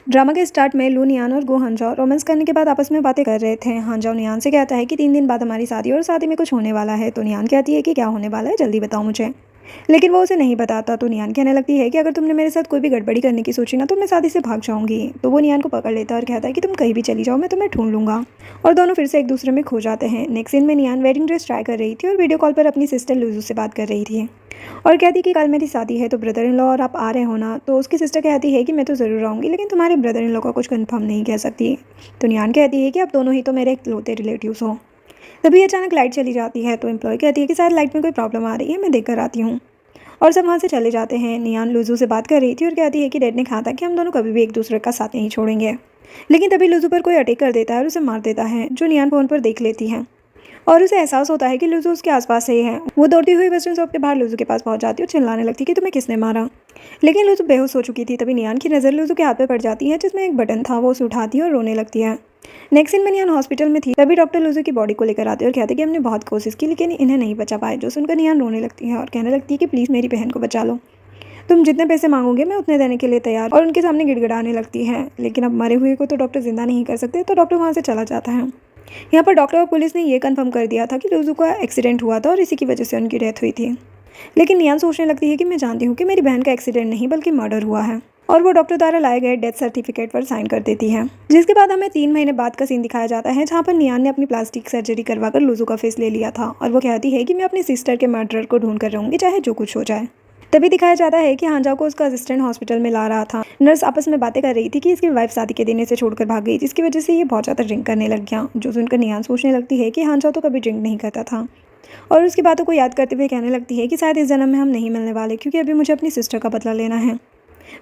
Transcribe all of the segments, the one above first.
Drama के start में लू, नियान और गो हांजाओ रोमांस करने के बाद आपस में बातें कर रहे थे। हांजाओ नियान से कहता है कि 3 दिन बाद हमारी शादी और शादी में कुछ होने वाला है। तो नियान कहती है कि क्या होने वाला है, जल्दी बताओ मुझे। लेकिन वो उसे नहीं बताता। तो नियान कहने लगती है कि अगर तुमने मेरे साथ कोई भी गड़बड़ी करने की सोची ना तो मैं शादी से भाग जाऊंगी। तो वो नियान को पकड़ लेता है और कहता है कि तुम कहीं भी चली जाओ, मैं तुम्हें ढूंढ लूंगा। और दोनों फिर से एक दूसरे में खो जाते हैं। नेक्स्ट सीन में नियान वेडिंग ड्रेस ट्राई कर रही थी और वीडियो कॉल पर अपनी सिस्टर लूजू से बात कर रही थी और कहती कि कल मेरी शादी है तो ब्रदर इन लॉ और आप आ रहे हो ना। तो उसकी सिस्टर कहती है कि मैं तो ज़रूर आऊँगी, लेकिन तुम्हारे ब्रदर इन लॉ का कुछ कंफर्म नहीं कह सकती। तो नियान कहती है कि आप दोनों ही तो मेरे इकलौते रिलेटिव्स हो। तभी अचानक लाइट चली जाती है। तो एम्प्लॉय कहती है कि शायद लाइट में कोई प्रॉब्लम आ रही है, मैं देख कर आती हूँ। और सब वहाँ से चले जाते हैं। नियान लुजू से बात कर रही थी और कहती है कि डैड ने कहा था कि हम दोनों कभी भी एक दूसरे का साथ नहीं छोड़ेंगे। लेकिन तभी लुजू पर कोई अटैक कर देता है और उसे मार देता है, जो नियान फ़ोन पर देख लेती है। और उसे एहसास होता है कि लुजू उसके आसपास ही है। वो दौड़ती हुई वेस्टर्न शॉप के बाहर लुजू के पास पहुंच जाती है और चिल्लाने लगती है कि तुम्हें किसने मारा। लेकिन लुजू बेहोश हो चुकी थी। तभी नियान की नज़र लुजू के हाथ पे पड़ जाती है, जिसमें एक बटन था। वो उसे उठाती है और रोने लगती है। नेक्स्ट सीन में नियान हॉस्पिटल में थी। तभी डॉक्टर लुजू की बॉडी को लेकर आते हैं और कहते हैं कि हमने बहुत कोशिश की लेकिन इन्हें नहीं बचा पाए। जो सुनकर नियान रोने लगती है और कहने लगती है कि प्लीज़ मेरी बहन को बचा लो, तुम जितने पैसे मांगोगे मैं उतने देने के लिए तैयार। और उनके सामने गिड़गिड़ाने लगती है। लेकिन अब मरे हुए को तो डॉक्टर जिंदा नहीं कर सकते। तो डॉक्टर वहाँ से चला जाता है। यहाँ पर डॉक्टर और पुलिस ने ये कंफर्म कर दिया था कि लुजू का एक्सीडेंट हुआ था और इसी की वजह से उनकी डेथ हुई थी। लेकिन नियान सोचने लगती है कि मैं जानती हूँ कि मेरी बहन का एक्सीडेंट नहीं बल्कि मर्डर हुआ है। और वो डॉक्टर द्वारा लाए गए डेथ सर्टिफिकेट पर साइन कर देती है। जिसके बाद हमें 3 महीने बाद का सीन दिखाया जाता है, जहाँ पर नियान ने अपनी प्लास्टिक सर्जरी करवाकर लुजू का फेस ले लिया था। और वो कहती है कि मैं अपनी सिस्टर के मर्डरर को ढूंढ कर रहूंगी, चाहे जो कुछ हो जाए। तभी दिखाया जाता है कि हांजाओ को उसका असिस्टेंट हॉस्पिटल में ला रहा था। नर्स आपस में बातें कर रही थी कि इसकी वाइफ शादी के दिन इसे छोड़कर भाग गई, जिसकी वजह से ये बहुत ज़्यादा ड्रिंक करने लग गया। जो सुनकर नियान सोचने लगती है कि हांजाओ तो कभी ड्रिंक नहीं करता था। और उसकी बातों को याद करते हुए कहने लगती है कि शायद इस जन्म में हम नहीं मिलने वाले, क्योंकि अभी मुझे अपनी सिस्टर का बदला लेना है।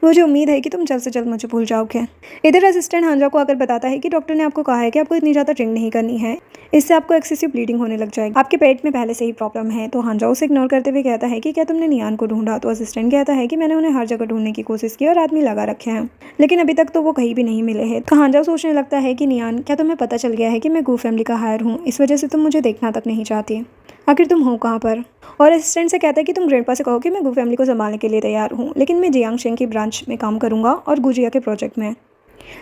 मुझे उम्मीद है कि तुम जल्द से जल्द मुझे भूल जाओगे। इधर असिस्टेंट हांजाओ को आकर बताता है कि डॉक्टर ने आपको कहा है कि आपको इतनी ज़्यादा ड्रिंक नहीं करनी है, इससे आपको एक्सेसिव ब्लीडिंग होने लग जाएगी, आपके पेट में पहले से ही प्रॉब्लम है। तो हांजाओ उसे इग्नोर करते हुए कहता है कि क्या तुमने नियान को ढूंढा। तो असिस्टेंट कहता है कि मैंने उन्हें हर जगह ढूंढने की कोशिश की और आदमी लगा रखे हैं, लेकिन अभी तक तो वो कहीं भी नहीं मिले हैं। तो हांजाओ सोचने लगता है कि नियान, क्या तुम्हें पता चल गया है कि मैं गू फैमिली का हायर हूँ, इस वजह से तुम मुझे देखना तक नहीं चाहती, आखिर तुम हो कहाँ पर। और असिस्टेंट से कहता है कि तुम ग्रैंडपा से कहो कि मैं गू फैमिली को संभालने के लिए तैयार हूँ, लेकिन मैं जियांग शेंग की ब्रांच में काम करूँगा और गुजिया के प्रोजेक्ट में।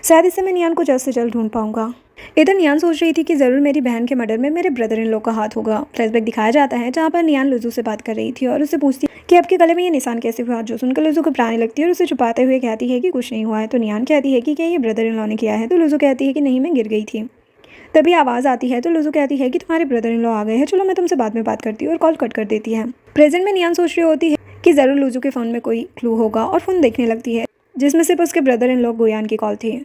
शायद इससे मैं नियान को जल्द से जल्द ढूंढ पाऊंगा। इधर नियान सोच रही थी कि ज़रूर मेरी बहन के मर्डर में मेरे ब्रदर इन लॉ का हाथ होगा। फ्लैशबैक दिखाया जाता है, जहाँ पर नियान लुजू से बात कर रही थी और उससे पूछती कि आपके गले में ये निशान कैसे हुआ। जो सुनकर लुजू घबराने लगती है और उसे छुपाते हुए कहती है कि कुछ नहीं हुआ है। तो नियान कहती है कि क्या ये ब्रदर इन लॉ ने किया है। तो लुजू कहती है कि नहीं, मैं गिर गई थी। तभी आवाज़ आती है। तो लुजू कहती है कि तुम्हारे ब्रदर इन लॉ आ गए हैं, चलो मैं तुमसे बाद में बात करती हूँ, और कॉल कट कर देती है। प्रेजेंट में नियान सोच रही होती है कि ज़रूर लुजू के फ़ोन में कोई क्लू होगा और फ़ोन देखने लगती है, जिसमें सिर्फ उसके ब्रदर इन लॉ गोयान की कॉल थी।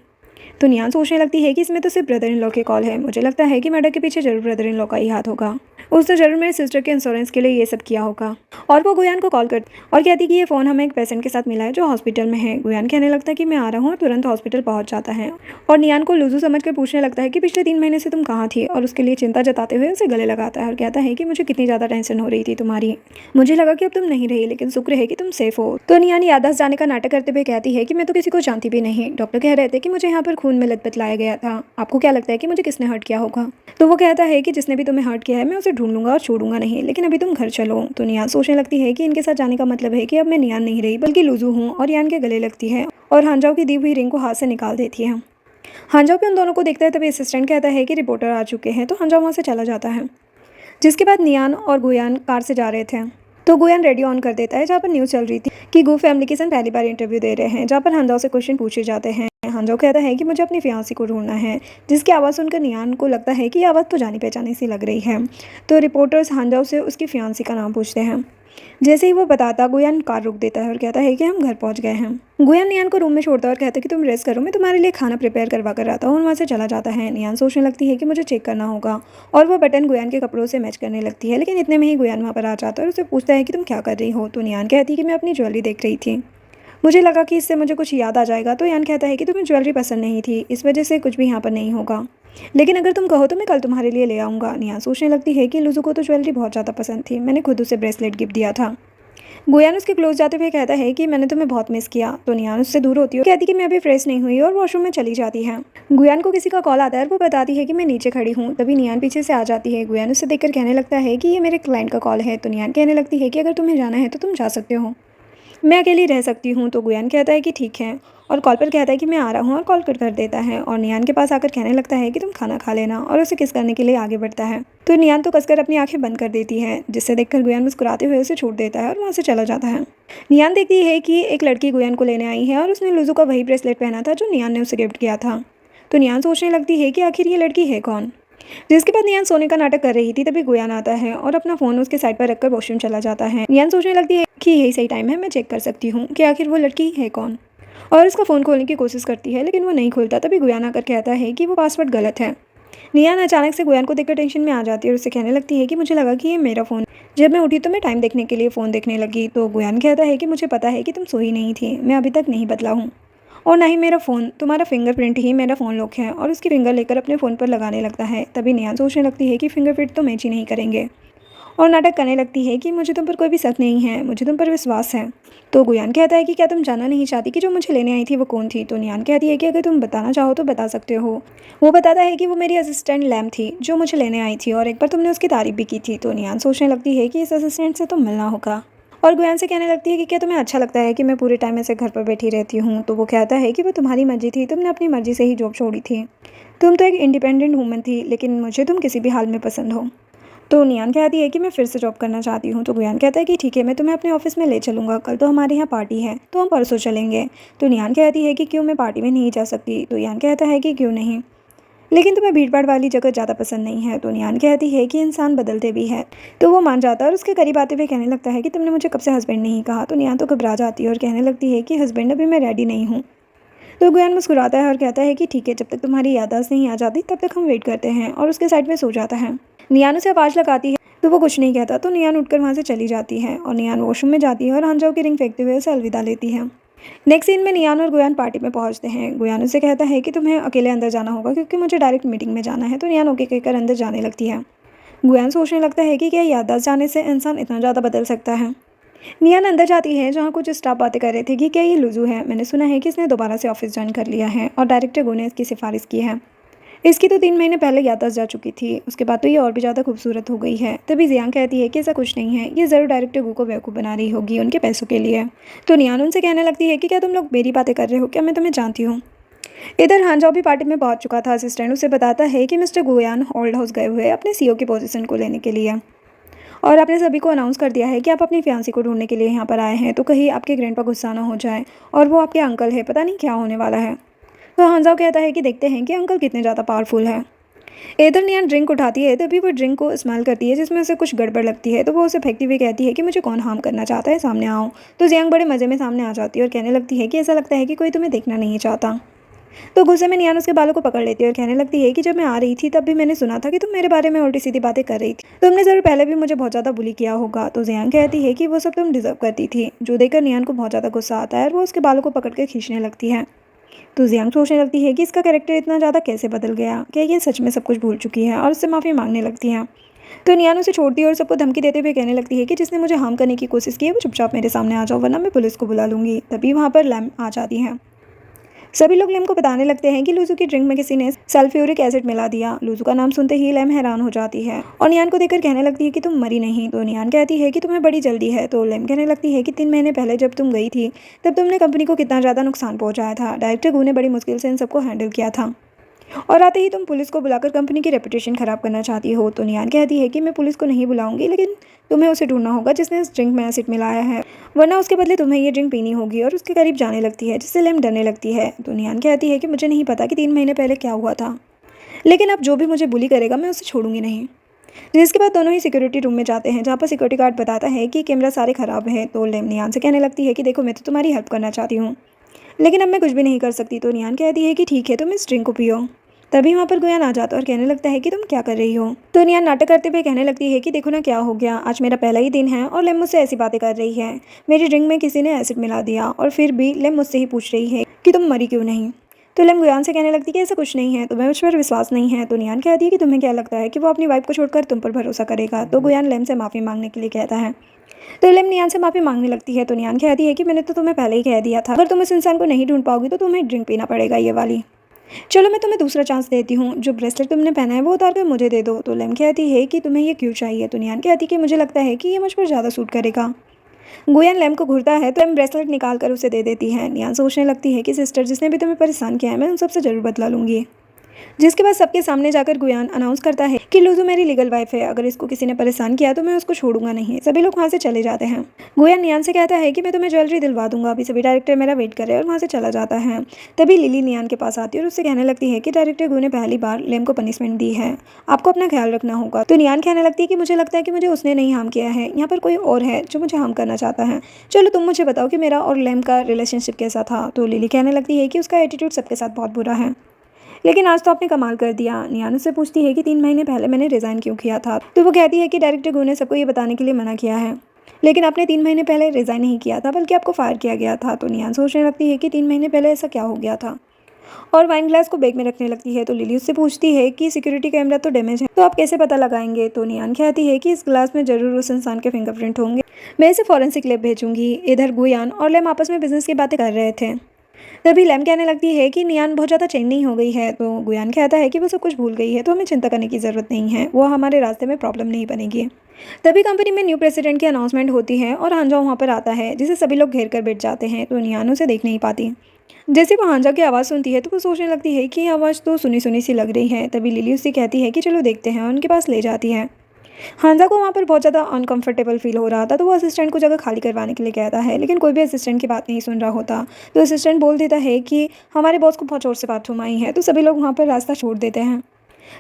तो नियान सोचने लगती है कि इसमें तो सिर्फ ब्रदर इन लॉ की कॉल है, मुझे लगता है कि मर्डर के पीछे जरूर ब्रदर इन लॉ का ही हाथ होगा। उसने जरूर मेरे सिस्टर के इंश्योरेंस के लिए ये सब किया होगा। और वो गुयान को कॉल करती और कहती कि ये फ़ोन हमें एक पेशेंट के साथ मिला है जो हॉस्पिटल में है। गुयान कहने लगता है कि मैं आ रहा हूँ और तुरंत हॉस्पिटल पहुँच जाता है। और नियान को लुजू समझ कर पूछने लगता है कि पिछले 3 महीने से तुम कहाँ थी, और उसके लिए चिंता जताते हुए उसे गले लगाता है और कहता है कि मुझे कितनी ज़्यादा टेंशन हो रही थी तुम्हारी, मुझे लगा कि अब तुम नहीं रही, लेकिन शुक्र है कि तुम सेफ हो। तो नियान याददाश्त जाने का नाटक करते हुए कहती है कि मैं तो किसी को जानती भी नहीं, डॉक्टर कह रहे थे कि मुझे यहाँ पर खून में लत लाया गया था, आपको क्या लगता है कि मुझे किसने हर्ट किया होगा। तो वो कहता है कि जिसने भी तुम्हें हर्ट किया है मैं उसे ढूंढ लूंगा और छोड़ूंगा नहीं, लेकिन अभी तुम घर चलो। तो नियान सोचने लगती है कि इनके साथ जाने का मतलब है कि अब मैं नियान नहीं रही बल्कि लुजू हूँ, और यान के गले लगती है और हांजाओ की दी हुई रिंग को हाथ से निकाल देती है। हांजाओ भी उन दोनों को देखता है। तभी असिस्टेंट कहता है कि रिपोर्टर आ चुके हैं। तो हांजाओ वहाँ से चला जाता है। जिसके बाद नियान और गुयान कार से जा रहे थे। तो गुयान रेडियो ऑन कर देता है, जहाँ पर न्यूज़ चल रही थी कि गू फैमिली के सन पहली बार इंटरव्यू दे रहे हैं, जहाँ पर हांजाओ से क्वेश्चन पूछे जाते हैं। हांजाओ कहता है कि मुझे अपनी फियांसी को ढूंढना है, जिसकी आवाज़ सुनकर नियान को लगता है कि ये आवाज़ तो जानी पहचानी सी लग रही है। तो रिपोर्टर्स हांजाओ से उसकी फियांसी का नाम पूछते हैं। जैसे ही वो बताता, गुयान कार रोक देता है और कहता है कि हम घर पहुंच गए हैं। गुयान नियान को रूम में छोड़ता है और कहता है कि तुम रेस्ट करो, मैं तुम्हारे लिए खाना प्रिपेयर करवा कर आता हूँ, और वहाँ से चला जाता है। नियान सोचने लगती है कि मुझे चेक करना होगा, और वो बटन गुयान के कपड़ों से मैच करने लगती है। लेकिन इतने में ही गुयान वहाँ पर आ जाता है और उसे पूछता है कि तुम क्या कर रही हो। तो नियान कहती है कि मैं अपनी ज्वेलरी देख रही थी, मुझे लगा कि इससे मुझे कुछ याद आ जाएगा। तो यान कहता है कि तुम्हें ज्वेलरी पसंद नहीं थी, इस वजह से कुछ भी यहाँ पर नहीं होगा, लेकिन अगर तुम कहो तो मैं कल तुम्हारे लिए ले आऊँगा। नियान सोचने लगती है कि लुजू को तो ज्वेलरी बहुत ज़्यादा पसंद थी, मैंने खुद उसे ब्रेसलेट गिफ्ट दिया था। गुयान उसके क्लोज जाते हुए कहता है कि मैंने तुम्हें बहुत मिस किया। तो नियान उससे दूर होती है, कहती कि मैं अभी फ्रेश नहीं हुई, और वॉशरूम में चली जाती है। गुयान को किसी का कॉल आता है और वो बताती है कि मैं नीचे खड़ी हूँ। तभी नियान पीछे से आ जाती है। गुयान उससे देखकर कहने लगता है कि ये मेरे क्लाइंट का कॉल है। तो नियान कहने लगती है कि अगर तुम्हें जाना है तो तुम जा सकते हो। मैं अकेली रह सकती हूँ। तो गुयान कहता है कि ठीक है, और कॉल पर कहता है कि मैं आ रहा हूँ, और कॉल कट कर देता है और नियान के पास आकर कहने लगता है कि तुम खाना खा लेना, और उसे किस करने के लिए आगे बढ़ता है। तो नियान तो कसकर अपनी आंखें बंद कर देती है, जिससे देखकर गुयान मुस्कुराते हुए उसे छोड़ देता है और वहाँ से चला जाता है। नियान देखती है कि एक लड़की गुयान को लेने आई है और उसने लुजू का वही ब्रेसलेट पहना था जो नियान ने उसे गिफ्ट किया था। तो नियान सोचने लगती है कि आखिर ये लड़की है कौन। जिसके बाद नियान सोने का नाटक कर रही थी, तभी गुयान आता है और अपना फोन उसके साइड पर रखकर वॉशरूम चला जाता है। नियान सोचने लगती है कि यही सही टाइम है, मैं चेक कर सकती हूँ कि आखिर वो लड़की है कौन, और उसका फ़ोन खोलने की कोशिश करती है, लेकिन वो नहीं खुलता। तभी गुयान आकर कहता है कि वो पासवर्ड गलत है। नियान अचानक से गुयान को देखकर टेंशन में आ जाती है और उससे कहने लगती है कि मुझे लगा कि ये मेरा फ़ोन, जब मैं उठी तो मैं टाइम देखने के लिए फ़ोन देखने लगी। तो गुयान कहता है कि मुझे पता है कि तुम सोई नहीं थी, मैं अभी तक नहीं बदला हूँ, और ना ही मेरा फ़ोन, तुम्हारा फिंगरप्रिंट ही मेरा फ़ोन लॉक है। और उसकी फिंगर लेकर अपने फ़ोन पर लगाने लगता है। तभी नियान सोचने लगती है कि फिंगरप्रिंट तो मैच ही नहीं करेंगे, और नाटक करने लगती है कि मुझे तुम पर कोई भी शक नहीं है, मुझे तुम पर विश्वास है। तो गुयान कहता है कि क्या तुम जानना नहीं चाहती कि जो मुझे लेने आई थी वो कौन थी। तो नियान कहती है कि अगर तुम बताना चाहो तो बता सकते हो। वो बताता है कि वो मेरी असिस्टेंट लैम थी जो मुझे लेने आई थी, और एक बार तुमने उसकी तारीफ भी की थी। तो नियान सोचने लगती है कि इस असिस्टेंट से तो मिलना होगा, और गुयान से कहने लगती है कि क्या तुम्हें अच्छा लगता है कि मैं पूरे टाइम ऐसे घर पर बैठी रहती हूँ। तो वो कहता है कि वो तुम्हारी मर्जी थी, तुमने अपनी मर्जी से ही जॉब छोड़ी थी, तुम तो एक इंडिपेंडेंट वूमन थी, लेकिन मुझे तुम किसी भी हाल में पसंद हो। तो नियान कहती है कि मैं फिर से जॉब करना चाहती हूँ। तो गुयान कहता है कि ठीक है, मैं तुम्हें अपने ऑफिस में ले चलूँगा, कल तो हमारे यहाँ पार्टी है, तो हम परसों चलेंगे। तो नियान कहती है कि क्यों, मैं पार्टी में नहीं जा सकती। तो यान कहता है कि क्यों नहीं, लेकिन तुम्हें भीड़ भाड़ वाली जगह ज़्यादा पसंद नहीं है। तो नियान कहती है कि इंसान बदलते भी है। तो वो मान जाता है और उसके करीब आते हुए कहने लगता है कि तुमने मुझे कब से हस्बैंड नहीं कहा। तो नियान तो घबरा जाती है और कहने लगती है कि हस्बैंड अभी मैं रेडी नहीं हूँ। तो गुयान मुस्कुराता है और कहता है कि ठीक है, जब तक तुम्हारी याददाश्त नहीं आ जाती तब तक हम वेट करते हैं, और उसके साइड में सो जाता है। नियान उसे आवाज़ लगाती है, तो वो कुछ नहीं कहता। तो नियान उठकर वहाँ से चली जाती है, और नियान वॉशरूम में जाती है और हांजाओ की रिंग फेंकते हुए उसे अलविदा लेती है। नेक्स्ट सीन में नियान और गुयान पार्टी में पहुंचते हैं। गुयान उसे कहता है कि तुम्हें अकेले अंदर जाना होगा क्योंकि मुझे डायरेक्ट मीटिंग में जाना है। तो नियान ओके कहकर अंदर जाने लगती है। गुयान सोचने लगता है कि क्या याददाश्त जाने से इंसान इतना ज़्यादा बदल सकता है। नियान अंदर जाती है जहाँ कुछ स्टाफ बातें कर रहे थे कि क्या ये लुजू है, मैंने सुना है कि इसने दोबारा से ऑफिस ज्वाइन कर लिया है और डायरेक्टर गो ने इसकी सिफारिश की है। इसकी तो 3 महीने पहले याददाश्त जा चुकी थी, उसके बाद तो ये और भी ज़्यादा खूबसूरत हो गई है। तभी जियांग कहती है कि ऐसा कुछ नहीं है, ये ज़रूर डायरेक्टर गू को बेवकूफ़ बना रही होगी उनके पैसों के लिए। तो नियान उनसे कहने लगती है कि क्या तुम लोग मेरी बातें कर रहे हो, क्या मैं तुम्हें जानती हूँ। इधर हांजाओ भी पार्टी में पहुंच चुका था। असिस्टेंट उसे बताता है कि मिस्टर गुयान ओल्ड हाउस गए हुए अपने सीईओ की पोजीशन को लेने के लिए, और आपने सभी को अनाउंस कर दिया है कि आप अपनी फियांसी को ढूंढने के लिए यहाँ पर आए हैं। तो कहीं आपके ग्रैंडपा गुस्सा ना हो जाए, और वो आपके अंकल है, पता नहीं क्या होने वाला है। तो हांजाओ कहता है कि देखते हैं कि अंकल कितने ज़्यादा पावरफुल है। इधर नियान ड्रिंक उठाती है, तभी वो ड्रिंक को इस्तेमाल करती है जिसमें उसे कुछ गड़बड़ लगती है। तो वो उसे फेंकती हुई कहती है कि मुझे कौन हार्म करना चाहता है, सामने आओ। तो जियांग बड़े मज़े में सामने आ जाती है और कहने लगती है कि ऐसा लगता है कि कोई तुम्हें देखना नहीं चाहता। तो गुस्से में नियान उसके बालों को पकड़ लेती है और कहने लगती है कि जब मैं आ रही थी तब भी मैंने सुना था कि तुम मेरे बारे में उल्टी सीधी बातें कर रही थी, तुमने ज़रूर पहले भी मुझे बहुत ज़्यादा बुली किया होगा। तो जियांग कहती है कि वो सब तुम डिजर्व करती थी, जो देखकर नियान को बहुत ज़्यादा गुस्सा आता है और वो उसके बालों को पकड़ कर खींचने लगती है। तो जियांग सोचने लगती है कि इसका कैरेक्टर इतना ज़्यादा कैसे बदल गया, क्या ये सच में सब कुछ भूल चुकी है, और उससे माफ़ी मांगने लगती है। तो नियान उसे छोड़ती है और सबको धमकी देते हुए कहने लगती है कि जिसने मुझे हार्म करने की कोशिश की है वो चुपचाप मेरे सामने आ जाओ, वरना मैं पुलिस को बुला लूँगी। तभी वहाँ पर लैम आ जाती है। सभी लोग लैम को बताने लगते हैं कि लूजू की ड्रिंक में किसी ने सल्फ्यूरिक एसिड मिला दिया। लूजू का नाम सुनते ही लैम हैरान हो जाती है और नियान को देखकर कहने लगती है कि तुम मरी नहीं। तो नियान कहती है कि तुम्हें बड़ी जल्दी है। तो लैम कहने लगती है कि 3 महीने पहले जब तुम गई थी तब तुमने कंपनी को कितना ज़्यादा नुकसान पहुंचाया था। डायरेक्टर गू ने बड़ी मुश्किल से इन सबको हैंडल किया था, और आते ही तुम पुलिस को बुलाकर कंपनी की रेपुटेशन ख़राब करना चाहती हो। तो नियान कहती है कि मैं पुलिस को नहीं बुलाऊंगी, लेकिन तुम्हें उसे ढूंढना होगा जिसने इस ड्रिंक में एसिड मिलाया है, वरना उसके बदले तुम्हें ये ड्रिंक पीनी होगी। और उसके करीब जाने लगती है जिससे लैम डरने लगती है। तो नियान कहती है कि मुझे नहीं पता कि 3 महीने पहले क्या हुआ था, लेकिन अब जो भी मुझे बुली करेगा मैं उसे छोड़ूंगी नहीं। जिसके बाद दोनों ही सिक्योरिटी रूम में जाते हैं जहाँ पर सिक्योरिटी गार्ड बताता है कि कैमरा सारे ख़राब हैं। तो लैम नियान से कहने लगती है कि देखो, मैं तो तुम्हारी हेल्प करना चाहती हूँ, लेकिन अब मैं कुछ भी नहीं कर सकती। तो नियान कहती है कि ठीक है, तुम इस ड्रिंक को पियो। तभी वहाँ पर गुयान आ जाता है और कहने लगता है कि तुम क्या कर रही हो। तो नियान नाटक करते हुए कहने लगती है कि देखो ना क्या हो गया, आज मेरा पहला ही दिन है और लेम मुझसे ऐसी बातें कर रही है। मेरी ड्रिंक में किसी ने एसिड मिला दिया, और फिर भी लेम मुझसे ही पूछ रही है कि तुम मरी क्यों नहीं। तो लेम गुयान से कहने लगती है कि ऐसा कुछ नहीं है, तुम्हें मुझ पर विश्वास नहीं है। तो नियान कहती है कि तुम्हें क्या लगता है कि वो अपनी वाइफ को छोड़कर तुम पर भरोसा करेगा। तो गुयान लेम से माफ़ी मांगने के लिए कहता है। तो लेम नियान से माफ़ी मांगने लगती है। तो नियान कहती है कि मैंने तो तुम्हें पहले ही कह दिया था, अगर तुम इस इंसान को नहीं ढूंढ पाओगी तो तुम्हें ड्रिंक पीना पड़ेगा, ये वाली। चलो मैं तुम्हें दूसरा चांस देती हूँ, जो ब्रेसलेट तुमने पहना है वो उतार कर मुझे दे दो। तो लेम कहती है कि तुम्हें ये क्यों चाहिए। तो नियान कहती है कि मुझे लगता है कि ये मुझ पर ज़्यादा सूट करेगा। गुयान लैम को घूरता है तो लैम ब्रेसलेट निकाल कर उसे दे देती है। नियान सोचने लगती है कि सिस्टर, जिसने भी तुम्हें परेशान किया है, मैं उन सबसे जरूर बदला लूंगी। जिसके बाद सबके सामने जाकर गुयान अनाउंस करता है कि लुजू मेरी लीगल वाइफ है, अगर इसको किसी ने परेशान किया तो मैं उसको छोड़ूंगा नहीं। सभी लोग वहाँ से चले जाते हैं। गुयान नियान से कहता है कि मैं तुम्हें ज्वेलरी दिलवा दूंगा, अभी सभी डायरेक्टर मेरा वेट कर रहे हैं, और वहाँ से चला जाता है। तभी लिली नियान के पास आती है और उससे कहने लगती है कि डायरेक्टर गु ने पहली बार लेम को पनिशमेंट दी है, आपको अपना ख्याल रखना होगा। तो नियान कहने लगती है कि मुझे लगता है कि मुझे उसने नहीं हार्म किया है, यहाँ पर कोई और है जो मुझे हार्म करना चाहता है। चलो तुम मुझे बताओ कि मेरा और लेम का रिलेशनशिप कैसा था। तो लिली कहने लगती है कि उसका एटीट्यूड सबके साथ बहुत बुरा है, लेकिन आज तो आपने कमाल कर दिया। नियान उससे पूछती है कि 3 महीने पहले मैंने रिज़ाइन क्यों किया था। तो वो कहती है कि डायरेक्टर गु ने सबको ये बताने के लिए मना किया है, लेकिन आपने 3 महीने पहले रिज़ाइन नहीं किया था, बल्कि आपको फायर किया गया था। तो नियान सोचने लगती है कि 3 महीने पहले ऐसा क्या हो गया था, और वाइन ग्लास को बैग में रखने लगती है। तो लिली उससे पूछती है कि सिक्योरिटी कैमरा तो डैमेज है, तो आप कैसे पता लगाएंगे। तो नियान कहती है कि इस ग्लास में जरूर उस इंसान के फिंगरप्रिंट होंगे, मैं इसे फॉरेंसिक लैब भेजूंगी। इधर गुयान और लैम आपस में बिजनेस की बातें कर रहे थे। तभी लैम कहने लगती है कि नियान बहुत ज़्यादा चेंज नहीं हो गई है। तो गुयान कहता है कि वो सब कुछ भूल गई है, तो हमें चिंता करने की ज़रूरत नहीं है, वो हमारे रास्ते में प्रॉब्लम नहीं बनेगी। तभी कंपनी में न्यू प्रेसिडेंट की अनाउंसमेंट होती है और हांजाओ वहाँ पर आता है, जिसे सभी लोग घेर कर बैठ जाते हैं। तो नियान उसे देख नहीं पाती। जैसे वो हांजा की आवाज़ सुनती है तो वो सोचने लगती है कि ये आवाज़ तो सुनी सुनी सी लग रही है। तभी लिली उससे कहती है कि चलो देखते हैं, और उनके पास ले जाती है। हांजा को वहाँ पर बहुत ज़्यादा अनकंफर्टेबल फील हो रहा था, तो वो असिस्टेंट को जगह खाली करवाने के लिए कहता है, लेकिन कोई भी असिस्टेंट की बात नहीं सुन रहा होता। तो असिस्टेंट बोल देता है कि हमारे बॉस को बहुत जोर से बाथरूम आई है। तो सभी लोग वहाँ पर रास्ता छोड़ देते हैं।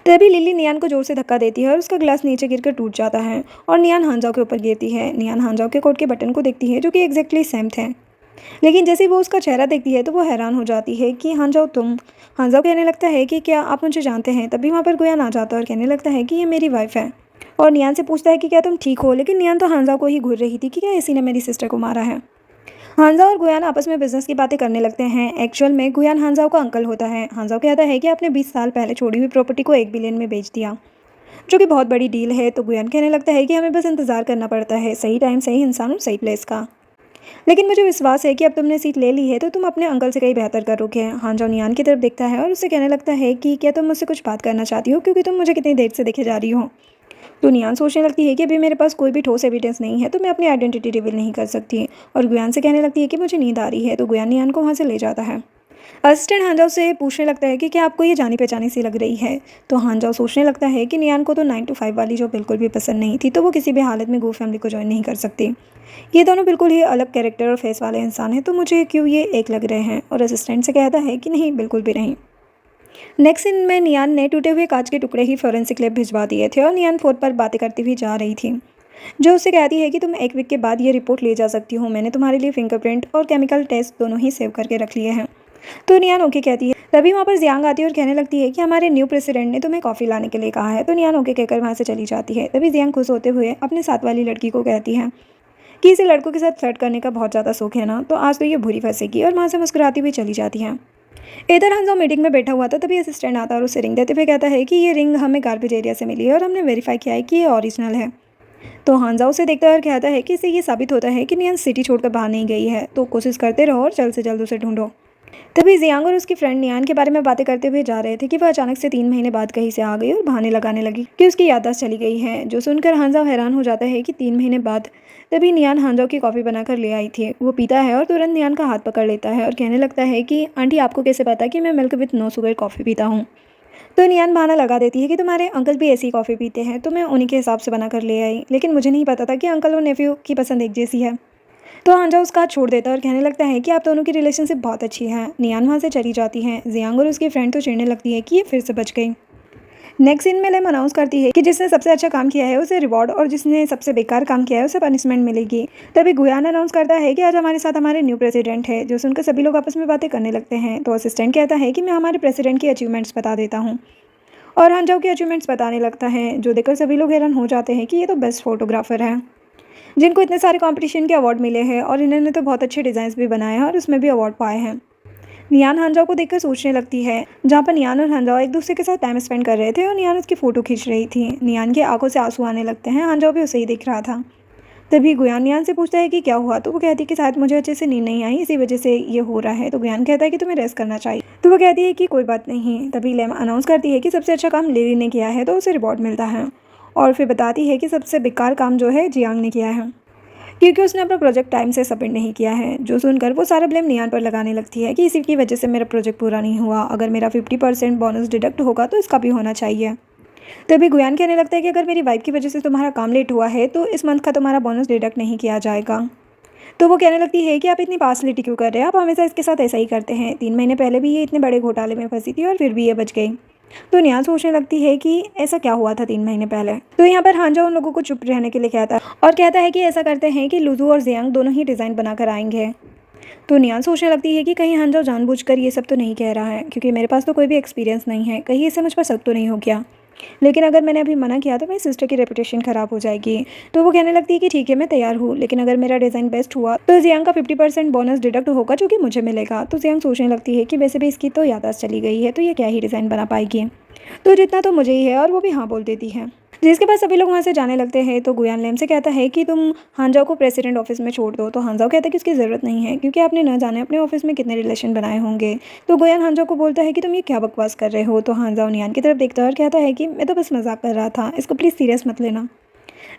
तभी लिली नियान को जोर से धक्का देती है और उसका ग्लास नीचे गिरकर टूट जाता है, और नियान हांजाओ के ऊपर गिरती है। नियान हांजाओ के कोट के बटन को देखती है, जो कि एग्जैक्टली सेम थे, लेकिन जैसे ही वो उसका चेहरा देखती है तो वो हैरान हो जाती है कि हांजाओ तुम। हांजाओ कहने लगता है कि क्या आप मुझे जानते हैं। तभी वहाँ पर गुयान आ जाता है और कहने लगता है कि ये मेरी वाइफ है, और नियान से पूछता है कि क्या तुम ठीक हो। लेकिन नियान तो हांजाओ को ही घूर रही थी कि क्या इसी ने मेरी सिस्टर को मारा है। हांजाओ और गुयान आपस में बिजनेस की बातें करने लगते हैं। एक्चुअल में गुयान हांजाओ का अंकल होता है। हांजाओ कहता है कि आपने 20 साल पहले छोड़ी हुई प्रॉपर्टी को 1 बिलियन में बेच दिया, जो कि बहुत बड़ी डील है। तो गुयान कहने लगता है कि हमें बस इंतजार करना पड़ता है, सही टाइम, सही इंसान और सही प्लेस का। लेकिन मुझे विश्वास है कि अब तुमने सीट ले ली है तो तुम अपने अंकल से कहीं बेहतर करोगे। हांजाओ नियान की तरफ देखता है और उससे कहने लगता है कि क्या तुम मुझसे कुछ बात करना चाहती हो, क्योंकि तुम मुझे कितनी देर से देखे जा रही हो। तो नियान सोचने लगती है कि अभी मेरे पास कोई भी ठोस एविडेंस नहीं है, तो मैं अपनी आइडेंटिटी रिवील नहीं कर सकती। और गुयान से कहने लगती है कि मुझे नींद आ रही है। तो गुयान नियान को वहाँ से ले जाता है। असिस्टेंट हांजाओ से पूछने लगता है कि क्या आपको ये जानी पहचानी सी लग रही है। तो हांजाओ सोचने लगता है कि नियान को तो 9 to 5 वाली जॉब बिल्कुल भी पसंद नहीं थी, तो वो किसी भी हालत में गो फैमिली को ज्वाइन नहीं कर सकती। ये दोनों बिल्कुल ही अलग कैरेक्टर और फेस वाले इंसान हैं, तो मुझे क्यों ये एक लग रहे हैं। और असिस्टेंट से कहता है कि नहीं, बिल्कुल भी नहीं। नेक्स्ट सीन में नियान ने टूटे हुए कांच के टुकड़े ही फॉरेंसिक लैब भिजवा दिए थे, और नियान फोन पर बातें करती हुई जा रही थी, जो उससे कहती है कि तुम 1 वीक के बाद ये रिपोर्ट ले जा सकती हो, मैंने तुम्हारे लिए फिंगरप्रिंट और केमिकल टेस्ट दोनों ही सेव करके रख लिए हैं। तो नियान ओके कहती है। तभी वहाँ पर जियांग आती है और कहने लगती है कि हमारे न्यू प्रेसिडेंट ने तुम्हें कॉफ़ी लाने के लिए कहा है। तो नियान ओके कहकर वहाँ से चली जाती है। तभी जियांग खुश होते हुए अपने साथ वाली लड़की को कहती है कि इसे लड़कों के साथ फ्लर्ट करने का बहुत ज़्यादा शौक है ना, तो आज तो ये बुरी फंसेगी, और वहाँ से मुस्कुराती हुई चली जाती है। इधर हांजाओ मीटिंग में बैठा हुआ था, तभी असिस्टेंट आता है और उसे रिंग देते हुए कहता है कि ये रिंग हमें गार्बेज एरिया से मिली है, और हमने वेरीफाई किया है कि ये ओरिजिनल है। तो हांजाओ उसे देखता है और कहता है कि इससे ये साबित होता है कि नियान सिटी छोड़कर बाहर नहीं गई है, तो कोशिश करते रहो और जल्द से जल्द उसे ढूंढो। तभी जियांग और उसकी फ्रेंड नियान के बारे में बातें करते हुए जा रहे थे कि वह अचानक से 3 महीने बाद कहीं से आ गई और बहाने लगाने लगी कि उसकी याददाश्त चली गई है, जो सुनकर हांजाओ हैरान हो जाता है कि 3 महीने बाद। तभी नियान हांजाओ की कॉफ़ी बनाकर ले आई थी। वो पीता है और तुरंत नियान का हाथ पकड़ लेता है और कहने लगता है कि आंटी, आपको कैसे पता कि मैं milk with no sugar coffee पीता हूँ। तो नियान बहाना लगा देती है कि तुम्हारे अंकल भी ऐसी कॉफ़ी पीते हैं, तो मैं उन्हीं के हिसाब से बनाकर ले आई, लेकिन मुझे नहीं पता था कि अंकल और नेफ्यू की पसंद एक जैसी है। तो हांजाओ उसका हाथ छोड़ देता है और कहने लगता है कि आप दोनों की रिलेशनशिप बहुत अच्छी है। नियान वहाँ से चली जाती है। जियांग और उसकी फ्रेंड तो चिढ़ने लगती है कि ये फिर से बच गई। नेक्स्ट सीन में लेम अनाउंस करती है कि जिसने सबसे अच्छा काम किया है उसे रिवॉर्ड, और जिसने सबसे बेकार काम किया है उसे पनिशमेंट मिलेगी। तभी गुयान अनाउंस करता है कि आज हमारे साथ हमारे न्यू प्रेसिडेंट है, जो सुनकर सभी लोग आपस में बातें करने लगते हैं। तो असिस्टेंट कहता है कि मैं हमारे प्रेसिडेंट की अचीवमेंट्स बता देता हूँ, और हांजाओ की अचीवमेंट्स बताने लगता है, जो देखकर सभी लोग हैरान हो जाते हैं कि ये तो बेस्ट फोटोग्राफर है, जिनको इतने सारे कंपटीशन के अवार्ड मिले हैं, और इन्होंने तो बहुत अच्छे डिज़ाइंस भी बनाए हैं और उसमें भी अवार्ड पाए हैं। नियान हांजाओ को देखकर सोचने लगती है, जहाँ पर नियान और हांजाओ एक दूसरे के साथ टाइम स्पेंड कर रहे थे और नियान उसकी फ़ोटो खींच रही थी। नियान की आंखों से आंसू आने लगते हैं। हांजाओ भी उसे ही देख रहा था। तभी गुयान नियान से पूछता है कि क्या हुआ। तो वो कहती है कि शायद मुझे अच्छे से नींद नहीं आई, इसी वजह से ये हो रहा है। तो गुयान कहता है कि तुम्हें रेस्ट करना चाहिए। तो वो कहती है कि कोई बात नहीं। तभी लेम अनाउंस करती है कि सबसे अच्छा काम लिली ने किया है, तो उसे रिवॉर्ड मिलता है, और फिर बताती है कि सबसे बेकार काम जो है जियांग ने किया है। क्योंकि उसने अपना प्रोजेक्ट टाइम से सबमिट नहीं किया है। जो सुनकर वो सारा ब्लेम नियान पर लगाने लगती है कि इसी की वजह से मेरा प्रोजेक्ट पूरा नहीं हुआ। अगर मेरा 50% बोनस डिडक्ट होगा तो इसका भी होना चाहिए। तभी गुयान कहने लगता है कि अगर मेरी वाइफ की वजह से तुम्हारा काम लेट हुआ है तो इस मंथ का तुम्हारा बोनस डिडक्ट नहीं किया जाएगा। तो वो कहने लगती है कि आप इतनी पार्शलिटी क्यों कर रहे हैं, आप हमेशा इसके साथ ऐसा ही करते हैं। 3 महीने पहले भी ये इतने बड़े घोटाले में फंसी थी और फिर भी ये बच गई। तो नियान सोचने लगती है कि ऐसा क्या हुआ था 3 महीने पहले। तो यहाँ पर हांजा उन लोगों को चुप रहने के लिए कहता है और कहता है कि ऐसा करते हैं कि लुजू और जियांग दोनों ही डिज़ाइन बनाकर आएंगे। तो नियान सोचने लगती है कि कहीं हांजा जानबूझकर ये सब तो नहीं कह रहा है, क्योंकि मेरे पास तो कोई भी एक्सपीरियंस नहीं है, कहीं इससे मुझ पर शक तो नहीं हो गया। लेकिन अगर मैंने अभी मना किया तो मेरी सिस्टर की रेपुटेशन ख़राब हो जाएगी। तो वो कहने लगती है कि ठीक है मैं तैयार हूँ, लेकिन अगर मेरा डिज़ाइन बेस्ट हुआ तो जियांग का 50% बोनस डिडक्ट होगा जो कि मुझे मिलेगा। तो जियांग सोचने लगती है कि वैसे भी इसकी तो याददाश्त चली गई है, तो ये क्या ही डिज़ाइन बना पाएगी, तो जितना तो मुझे ही है। और वो भी हाँ बोल देती है। जिसके बाद सभी लोग वहाँ से जाने लगते हैं। तो गुयान लेम से कहता है कि तुम हांजाओ को प्रेसिडेंट ऑफिस में छोड़ दो। तो हांजाओ कहता है कि उसकी ज़रूरत नहीं है, क्योंकि आपने न जाने अपने ऑफिस में कितने रिलेशन बनाए होंगे। तो गुयान हांजाओ को बोलता है कि तुम ये क्या बकवास कर रहे हो। तो हांजाओ नियान की तरफ देखता है और कहता है कि मैं तो बस मजाक कर रहा था, इसको प्लीज़ सीरियस मत लेना।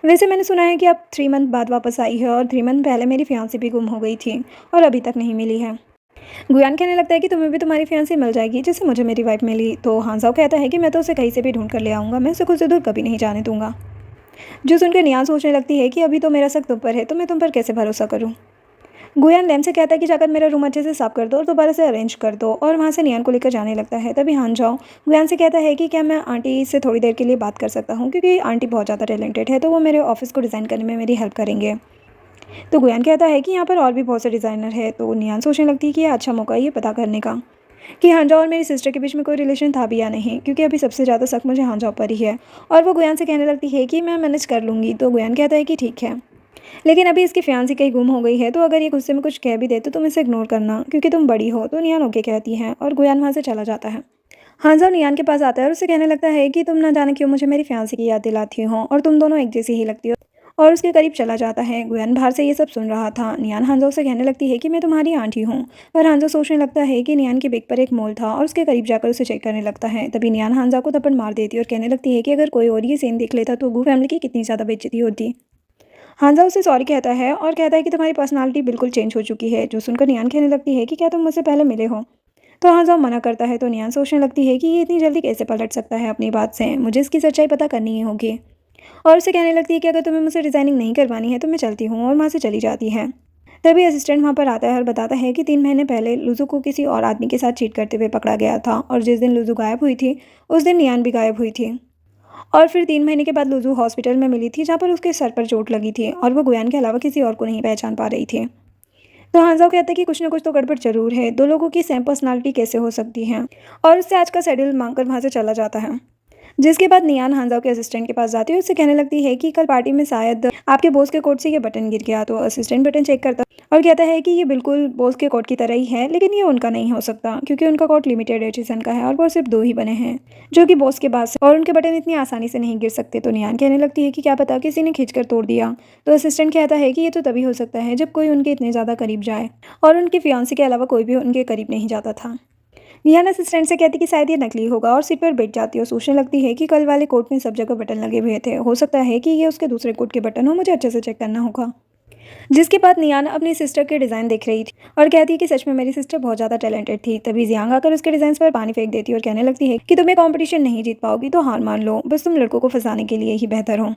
वैसे मैंने सुना है कि आप 3 मंथ बाद वापस आई है और 3 मंथ पहले मेरी फियांसी भी गुम हो गई थी और अभी तक नहीं मिली है। गुयान कहने लगता है कि तुम्हें भी तुम्हारी फियांसी मिल जाएगी जैसे मुझे मेरी वाइफ मिली। तो हांजाओ कहता है कि मैं तो उसे कहीं से भी ढूंढ कर ले आऊँगा, मैं उसे खुद से दूर कभी नहीं जाने दूंगा। जो सुनकर नियान सोचने लगती है कि अभी तो मेरा शक तुम पर है, तो मैं तुम पर कैसे भरोसा करूं। गुयान लैम से कहता है कि जाकर मेरा रूम अच्छे से साफ कर दो और दोबारा से अरेंज कर दो, और वहाँ से नियान को लेकर जाने लगता है। तभी हान जाओ गुयान से कहता है कि क्या मैं आंटी से थोड़ी देर के लिए बात कर सकता हूँ, क्योंकि आंटी बहुत ज़्यादा टैलेंटेड है, तो वो मेरे ऑफिस को डिज़ाइन करने में मेरी हेल्प करेंगे। तो गुयान कहता है कि यहाँ पर और भी बहुत से डिज़ाइनर है। तो नियान सोचने लगती है कि यह अच्छा मौका है ये पता करने का कि हांजाओ और मेरी सिस्टर के बीच में कोई रिलेशन था भी या नहीं, क्योंकि अभी सबसे ज़्यादा शक मुझे हांजाओ पर ही है। और वो गुयान से कहने लगती है कि मैं मैनेज कर लूँगी। तो गुयान कहता है कि ठीक है, लेकिन अभी इसकी फियांसी कहीं गुम हो गई है, तो अगर ये गुस्से में कुछ कह भी दे तो तुम इसे इग्नोर करना, क्योंकि तुम बड़ी हो। तो नियान ओके कहती है और गुयान वहाँ से चला जाता है। हांजाओ नियान के पास आता है और उससे कहने लगता है कि तुम ना जाने क्यों मुझे मेरी फियांसी की याद दिलाती हो, और तुम दोनों एक जैसी ही लगती हो, और उसके करीब चला जाता है। गुयान बाहर से ये सब सुन रहा था। नियान हांजाओ से कहने लगती है कि मैं तुम्हारी आंटी हूँ, पर हांजाओ सोचने लगता है कि नियान के बेग पर एक मोल था और उसके करीब जाकर उसे चेक करने लगता है। तभी नियान हांजाओ को थप्पड़ मार देती है और कहने लगती है कि अगर कोई और ये सीन देख लेता तो गू फैमिली की कितनी ज़्यादा बेइज्जती होती। हांजाओ उसे सॉरी कहता है और कहता है कि तुम्हारी पर्सनालिटी बिल्कुल चेंज हो चुकी है। जो सुनकर नियान कहने लगती है कि क्या तुम मुझसे पहले मिले हो। तो हांजाओ मना करता है। तो नियान सोचने लगती है कि ये इतनी जल्दी कैसे पलट सकता है अपनी बात से, मुझे इसकी सच्चाई पता करनी ही होगी। और उसे कहने लगती है कि अगर तुम्हें मुझसे डिज़ाइनिंग नहीं करवानी है तो मैं चलती हूँ, और वहाँ से चली जाती है। तभी असिस्टेंट वहाँ पर आता है और बताता है कि 3 महीने पहले लुजू को किसी और आदमी के साथ चीट करते हुए पकड़ा गया था, और जिस दिन लुजू गायब हुई थी उस दिन नियान भी गायब हुई थी। और फिर 3 महीने के बाद लुजू हॉस्पिटल में मिली थी, जहाँ पर उसके सर पर चोट लगी थी, और वो गुयान के अलावा किसी और को नहीं पहचान पा रही थी। तो हांजाओ कहता है कि कुछ ना कुछ तो गड़बड़ जरूर है, दो लोगों की सेम पर्सनालिटी कैसे हो सकती है, और उससे आज का शेड्यूल मांगकर वहाँ से चला जाता है। जिसके बाद नियान हांजाओ के असिस्टेंट के पास जाती है, उससे कहने लगती है कि कल पार्टी में शायद आपके बॉस के कोट से ये बटन गिर गया। तो असिस्टेंट बटन चेक करता और कहता है कि ये बिल्कुल बॉस के कोट की तरह ही है, लेकिन ये उनका नहीं हो सकता, क्योंकि उनका कोट लिमिटेड एडिशन का है और वो सिर्फ 2 ही बने हैं जो कि बॉस के पास है, और उनके बटन इतनी आसानी से नहीं गिर सकते। तो नियान कहने लगती है कि क्या पता किसी ने खींच कर तोड़ दिया। तो असिस्टेंट कहता है कि ये तो तभी हो सकता है जब कोई उनके इतने ज़्यादा करीब जाए, और उनकी फियांसी के अलावा कोई भी उनके करीब नहीं जाता था। निहान असिस्टेंट से कहती कि शायद ये नकली होगा, और सीट पर बैठ जाती है और सोचने लगती है कि कल वाले कोट में सब जगह बटन लगे हुए थे, हो सकता है कि ये उसके दूसरे कोट के बटन हो, मुझे अच्छे से चेक करना होगा। जिसके बाद नियान अपनी सिस्टर के डिज़ाइन देख रही थी और कहती है कि सच में मेरी सिस्टर बहुत ज़्यादा टैलेंटेड थी। तभी जियांग आकर उसके डिज़ाइन पर पानी फेंक देती है और कहने लगती है कि तुम्हें कंपटीशन नहीं जीत पाओगी तो हार मान लो, बस तुम लड़कों को फंसाने के लिए ही बेहतर हो।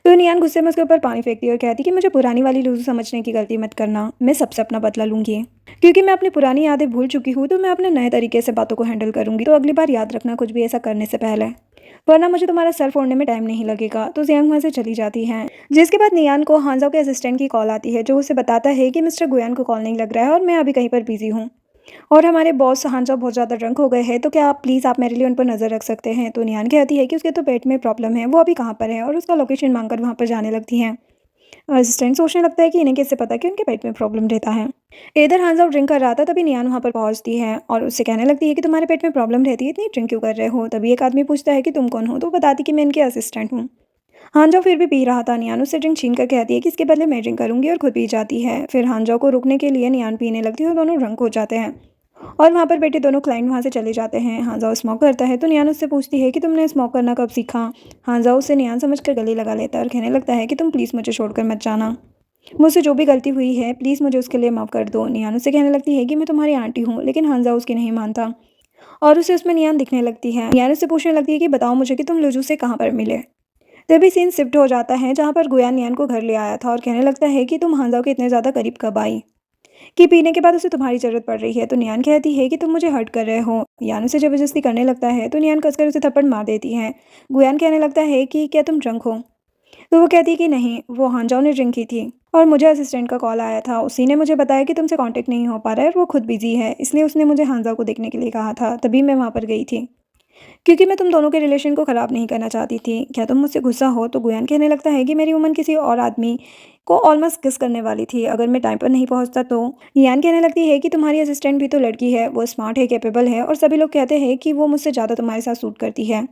तो नियान गुस्से में उसके ऊपर पानी फेंकती है और कहती कि मुझे पुरानी वाली लूजू समझने की गलती मत करना, मैं सबसे अपना बदला लूंगी, क्योंकि मैं अपनी पुरानी यादें भूल चुकी हूँ, तो मैं अपने नए तरीके से बातों को हैंडल करूंगी। तो अगली बार याद रखना कुछ भी ऐसा करने से पहले, वरना मुझे तुम्हारा सर फोड़ने में टाइम नहीं लगेगा। तो जियांग वहाँ से चली जाती है। जिसके बाद नियान को हांजाओ के असिस्टेंट की कॉल आती है, जो उसे बताता है कि मिस्टर गुयान को कॉल नहीं लग रहा है और मैं अभी कहीं पर बिजी हूँ, और हमारे बॉस हांजाओ बहुत ज़्यादा ड्रंक हो गए हैं, तो क्या आप प्लीज़ आप मेरे लिए उन पर नज़र रख सकते हैं। तो नियान कहती है कि उसके तो पेट में प्रॉब्लम है, वो अभी कहाँ पर है, और उसका लोकेशन मांगकर वहाँ पर जाने लगती है। असिस्टेंट सोचने लगता है कि इन्हें कैसे पता कि उनके पेट में प्रॉब्लम रहता है। इधर हांजाओ ड्रिंक कर रहा था, तभी नियान वहाँ पर पहुँचती है और उससे कहने लगती है कि तुम्हारे पेट में प्रॉब्लम रहती है, इतनी ड्रिंक क्यों कर रहे हो। तभी एक आदमी पूछता है कि तुम कौन हो, तो बताती कि मैं इनके असिस्टेंट हूँ। हांजाओ फिर भी पी रहा था। नियान उससे ड्रिंक छीन कर कहती है कि इसके बदले मैं ड्रिंक करूंगी, और खुद पी जाती है। फिर हांजाओ को रुकने के लिए नियान पीने लगती है और दोनों ड्रंक हो जाते हैं, और वहाँ पर बैठे दोनों क्लाइंट वहाँ से चले जाते हैं। हांजाओ स्मोक करता है, तो नियान उससे पूछती है कि तुमने स्मोक करना कब सीखा। हांजाओ उससे नियान समझकर गले लगा लेता है और कहने लगता है कि तुम प्लीज़ मुझे छोड़कर मत जाना। मुझसे जो भी गलती हुई है प्लीज़ मुझे उसके लिए माफ़ कर दो। नियान उससे कहने लगती है कि मैं तुम्हारी आंटी हूँ, लेकिन हांजा उसकी नहीं मानता और उसे उसमें नियान दिखने लगती है। नियान उससे पूछने लगती है कि बताओ मुझे कि तुम लुजू से कहाँ पर मिले। तभी सीन शिफ्ट हो जाता है जहाँ पर गुयान नियान को घर ले आया था और कहने लगता है कि तुम हांजा के इतने ज़्यादा करीब कब आई कि पीने के बाद उसे तुम्हारी ज़रूरत पड़ रही है। तो नियान कहती है कि तुम मुझे हर्ट कर रहे हो। यान उसे ज़बरदस्ती करने लगता है तो नियान कसकर उसे थप्पड़ मार देती है। गुयान कहने लगता है कि क्या तुम ड्रंक हो? तो वो कहती है कि नहीं, वो हांजाओ ने ड्रिंक की थी और मुझे असिस्टेंट का कॉल आया था। उसी ने मुझे बताया कि तुमसे कांटेक्ट नहीं हो पा रहा है और वो खुद बिजी है, इसलिए उसने मुझे हांजाओ को देखने के लिए कहा था, तभी मैं वहाँ पर गई थी क्योंकि मैं तुम दोनों के रिलेशन को ख़राब नहीं करना चाहती थी। क्या तुम मुझसे गुस्सा हो? तो गुयान कहने लगता है कि मेरी उम्र किसी और आदमी को ऑलमोस्ट किस करने वाली थी अगर मैं टाइम पर नहीं पहुंचता तो। यान कहने लगती है कि तुम्हारी असिस्टेंट भी तो लड़की है, वो स्मार्ट है, कैपेबल है और सभी लोग कहते हैं कि वो मुझसे ज़्यादा तुम्हारे साथ सूट करती है।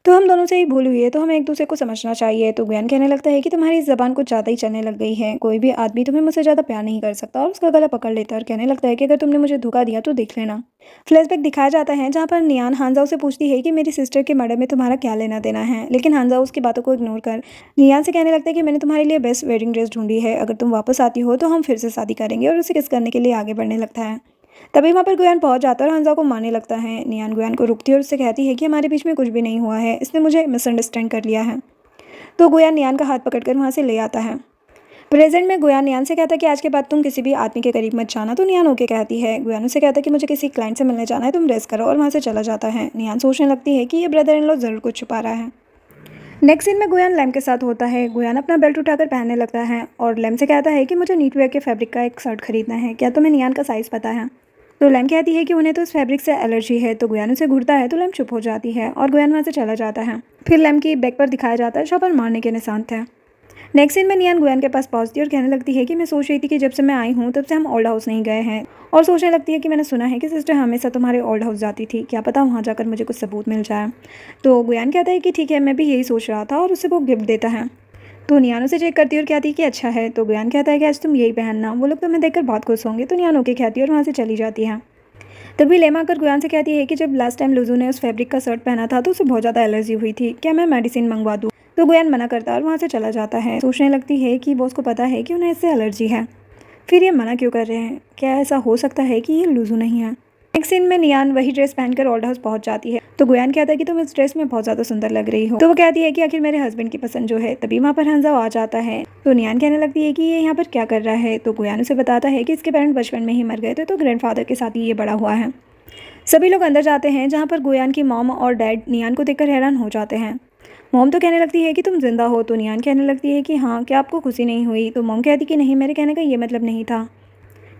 तो हम दोनों से ही भूल हुई है, तो हमें एक दूसरे को समझना चाहिए। तो गुयान कहने लगता है कि तुम्हारी ज़बान कुछ ज़्यादा ही चलने लग गई है, कोई भी आदमी तुम्हें मुझसे ज़्यादा प्यार नहीं कर सकता और उसका गला पकड़ लेता है और कहने लगता है कि अगर तुमने मुझे धोखा दिया तो देख लेना। फ्लैशबैक दिखाया जाता है जहाँ पर नियान हांजाओ से पूछती है कि मेरी सिस्टर के मर्डर में तुम्हारा क्या लेना देना है, लेकिन हांजाओ उसकी बातों को इग्नोर कर नियान से कहने लगता है कि मैंने तुम्हारे लिए बेस्ट वेडिंग ड्रेस ढूंढी है, अगर तुम वापस आती हो तो हम फिर से शादी करेंगे और उसे किस करने के लिए आगे बढ़ने लगता है। तभी वहाँ पर गुयान पहुँच जाता है और हांजाओ को मारने लगता है। नियान गुयान को रुकती है और उससे कहती है कि हमारे बीच में कुछ भी नहीं हुआ है, इसने मुझे मिसअंडरस्टैंड कर लिया है। तो गुयान नियान का हाथ पकड़कर वहाँ से ले आता है। प्रेजेंट में गुयान नियान से कहता है कि आज के बाद तुम किसी भी आदमी के करीब मत जाना। तो नियान ओके कहती है। गुयान उससे कहता है कि मुझे किसी क्लाइंट से मिलने जाना है, तुम रेस्ट करो, और वहाँ से चला जाता है। नियान सोचने लगती है कि ये ब्रदर इन लॉ ज़रूर कुछ छुपा रहा है। नेक्स्ट सीन में गुयान लैम के साथ होता है। गुयान अपना बेल्ट उठाकर पहनने लगता है और लैम से कहता है कि मुझे नीटवेयर के फैब्रिक का एक शर्ट खरीदना है, क्या तुम्हें नियान का साइज़ पता है? तो लैम कहती है कि उन्हें तो इस फैब्रिक से एलर्जी है। तो गुयान उसे घूरता है तो लैम चुप हो जाती है और गुयान वहाँ से चला जाता है। फिर लैम की बैक पर दिखाया जाता है जहाँ पर मारने के निशान थे। नेक्स्ट सीन में नियान गुयान के पास पहुंचती है और कहने लगती है कि मैं सोच रही थी कि जब से मैं आई हूँ तब से हम ओल्ड हाउस नहीं गए हैं, और सोचने लगती है कि मैंने सुना है कि सिस्टर हमेशा तुम्हारे ओल्ड हाउस जाती थी, क्या पता वहाँ जाकर मुझे कुछ सबूत मिल जाए। तो गुयान कहता है कि ठीक है, मैं भी यही सोच रहा था, और उसे वो गिफ्ट देता है। तो नियान उसे चेक करती है और कहती है कि अच्छा है। तो गुयान कहता है कि आज तुम यही पहनना, वो लोग तुम्हें देखकर बहुत खुश होंगे। तो नियान ओके कहती है और वहाँ से चली जाती है। तभी लेमा आकर गुयान से कहती है कि जब लास्ट टाइम लुजू ने उस फैब्रिक का शर्ट पहना था तो उसे बहुत ज़्यादा एलर्जी हुई थी, क्या मैं मेडिसिन मंगवा दूँ? तो गुयान मना करता है और वहाँ से चला जाता है। सोचने लगती है कि बॉस को पता है कि उन्हें इससे एलर्जी है, फिर ये मना क्यों कर रहे हैं? क्या ऐसा हो सकता है कि ये लुजू नहीं है? नेक्स्ट सीन में नियान वही ड्रेस पहनकर ओल्ड हाउस पहुंच जाती है। तो गुयान कहता है कि तुम इस ड्रेस में बहुत ज़्यादा सुंदर लग रही हो। तो वो कहती है कि आखिर मेरे हस्बैंड की पसंद जो है। तभी वहाँ पर हंजाओ आ जाता है। तो नियान कहने लगती है कि ये यहाँ पर क्या कर रहा है। तो गुयान उसे बताता है कि इसके पेरेंट्स बचपन में ही मर गए थे, तो ग्रैंडफादर के साथ ही ये बड़ा हुआ है। सभी लोग अंदर जाते हैं जहाँ पर गुयान की मॉम और डैड नियान को देखकर हैरान हो जाते हैं। मॉम तो कहने लगती है कि तुम जिंदा हो। तो नियान कहने लगती है कि हाँ, क्या आपको खुशी नहीं हुई? तो मॉम कहती कि नहीं, मेरे कहने का ये मतलब नहीं था,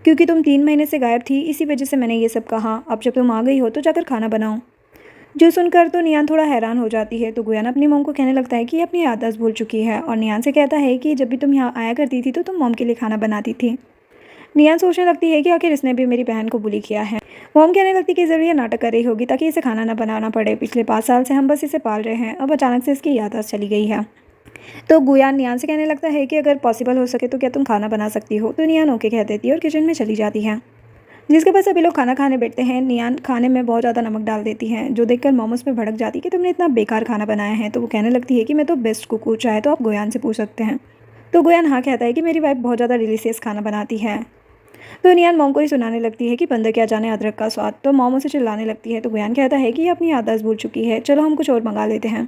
क्योंकि तुम 3 महीने से गायब थी, इसी वजह से मैंने ये सब कहा। अब जब तुम आ गई हो तो जाकर खाना बनाओ। जो सुनकर तो नियान थोड़ा हैरान हो जाती है। तो गुयान अपनी मॉम को कहने लगता है कि ये अपनी याददाश्त भूल चुकी है, और नियान से कहता है कि जब भी तुम यहाँ आया करती थी तो तुम मॉम के लिए खाना बनाती थी। नियान सोचने लगती है कि आखिर इसने भी मेरी बहन को बुली किया है। मॉम कहने लगती कि ज़रूर ये नाटक कर रही होगी ताकि इसे खाना ना बनाना पड़े, पिछले 5 साल से हम बस इसे पाल रहे हैं, अब अचानक से इसकी याददाश्त चली गई है। तो गुयान नियान से कहने लगता है कि अगर पॉसिबल हो सके तो क्या तुम खाना बना सकती हो? तो नियान ओके कह देती है और किचन में चली जाती है, जिसके बाद सभी लोग खाना खाने बैठते हैं। नियान खाने में बहुत ज़्यादा नमक डाल देती है, जो देखकर मॉम उस पर भड़क जाती है कि तुमने इतना बेकार खाना बनाया है। तो वो कहने लगती है कि मैं तो बेस्ट कुक हूँ, चाहे तो आप गुयान से पूछ सकते हैं। तो गुयान हाँ कहता है कि मेरी वाइफ बहुत ज़्यादा डिलीशियस खाना बनाती है। तो नियान मॉम को ही सुनाने लगती है कि बंदर क्या जाने अदरक का स्वाद। तो मॉम उसे चिल्लाने लगती है। तो गुयान कहता है कि ये अपनी याददाश्त भूल चुकी है, चलो हम कुछ और मंगा लेते हैं।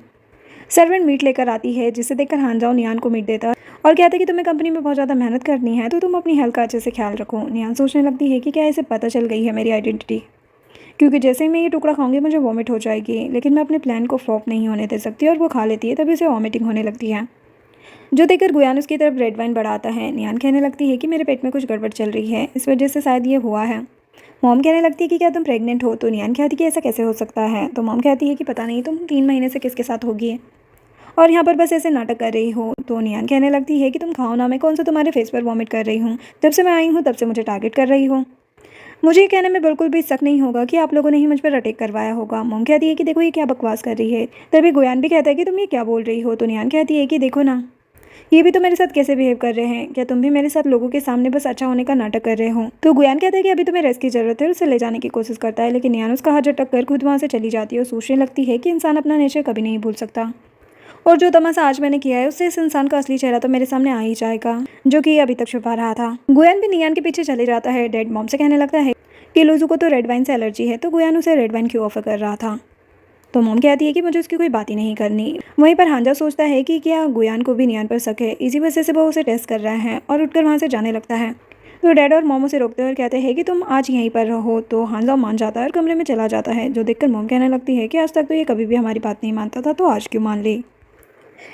सर्वेंट मीट लेकर आती है, जिसे देखकर हांजाओ नियान को मीट देता है और कहता है कि तुम्हें कंपनी में बहुत ज़्यादा मेहनत करनी है, तो तुम अपनी हेल्थ का अच्छे से ख्याल रखो। नियान सोचने लगती है कि क्या इसे पता चल गई है मेरी आइडेंटिटी, क्योंकि जैसे ही मैं ये टुकड़ा खाऊंगी मुझे वॉमिट हो जाएगी, लेकिन मैं अपने प्लान को फ्लॉप नहीं होने दे सकती, और वो खा लेती है। तभी उसे वॉमिटिंग होने लगती है, जो देखकर गुयान उसकी तरफ रेड वाइन बढ़ाता है। नियान कहने लगती है कि मेरे पेट में कुछ गड़बड़ चल रही है, इस वजह से शायद ये हुआ है। मॉम कहने लगती है कि क्या तुम प्रेग्नेंट हो? तो नियान कहती है कि ऐसा कैसे हो सकता है? तो मॉम कहती है कि पता नहीं, तुम 3 महीने से किसके साथ होगी और यहाँ पर बस ऐसे नाटक कर रही हो। तो नियान कहने लगती है कि तुम खाओ ना, मैं कौन सा तुम्हारे फेस पर वॉमिट कर रही हूँ? जब से मैं आई हूँ तब से मुझे टारगेट कर रही हो। मुझे ये कहने में बिल्कुल भी शक नहीं होगा कि आप लोगों ने ही मुझ पर अटैक करवाया होगा। मॉम कहती है कि देखो ये क्या बकवास कर रही है। तभी गुयान भी कहता है कि तुम ये क्या बोल रही हो? तो नियान कहती है कि देखो ना, ये भी तो मेरे साथ कैसे बिहेव कर रहे हैं, क्या तुम भी मेरे साथ लोगों के सामने बस अच्छा होने का नाटक कर रहे हो? तो गुयान कहता है कि अभी तुम्हें रेस्ट की जरूरत है, उसे ले जाने की कोशिश करता है, लेकिन नियान उसका हाथ झटक कर खुद वहाँ से चली जाती है और सोचने लगती है कि इंसान अपना नेचर कभी नहीं भूल सकता। और जो तमाशा आज मैंने किया है उससे इस इंसान का असली चेहरा तो मेरे सामने आ ही जाएगा, जो कि अभी तक छुपा रहा था। गुयान भी नियान के पीछे चले जाता है। डेड मॉम से कहने लगता है कि लुजू को तो रेड वाइन से एलर्जी है, तो गुयान उसे रेड वाइन क्यों ऑफर कर रहा था। तो मॉम कहती है कि मुझे उसकी कोई बात ही नहीं करनी। वहीं पर हांजा सोचता है कि क्या गुयान को भी नियान पर शक है, इसी वजह से वो उसे टेस्ट कर रहा है और उठकर वहाँ से जाने लगता है। तो डैड और मॉम उसे रोकते हैं और कहते हैं कि तुम आज यहीं पर रहो। तो हांजा मान जाता है और कमरे में चला जाता है, जो देखकर मॉम कहने लगती है कि आज तक तो ये कभी भी हमारी बात नहीं मानता था, तो आज क्यों मान ली।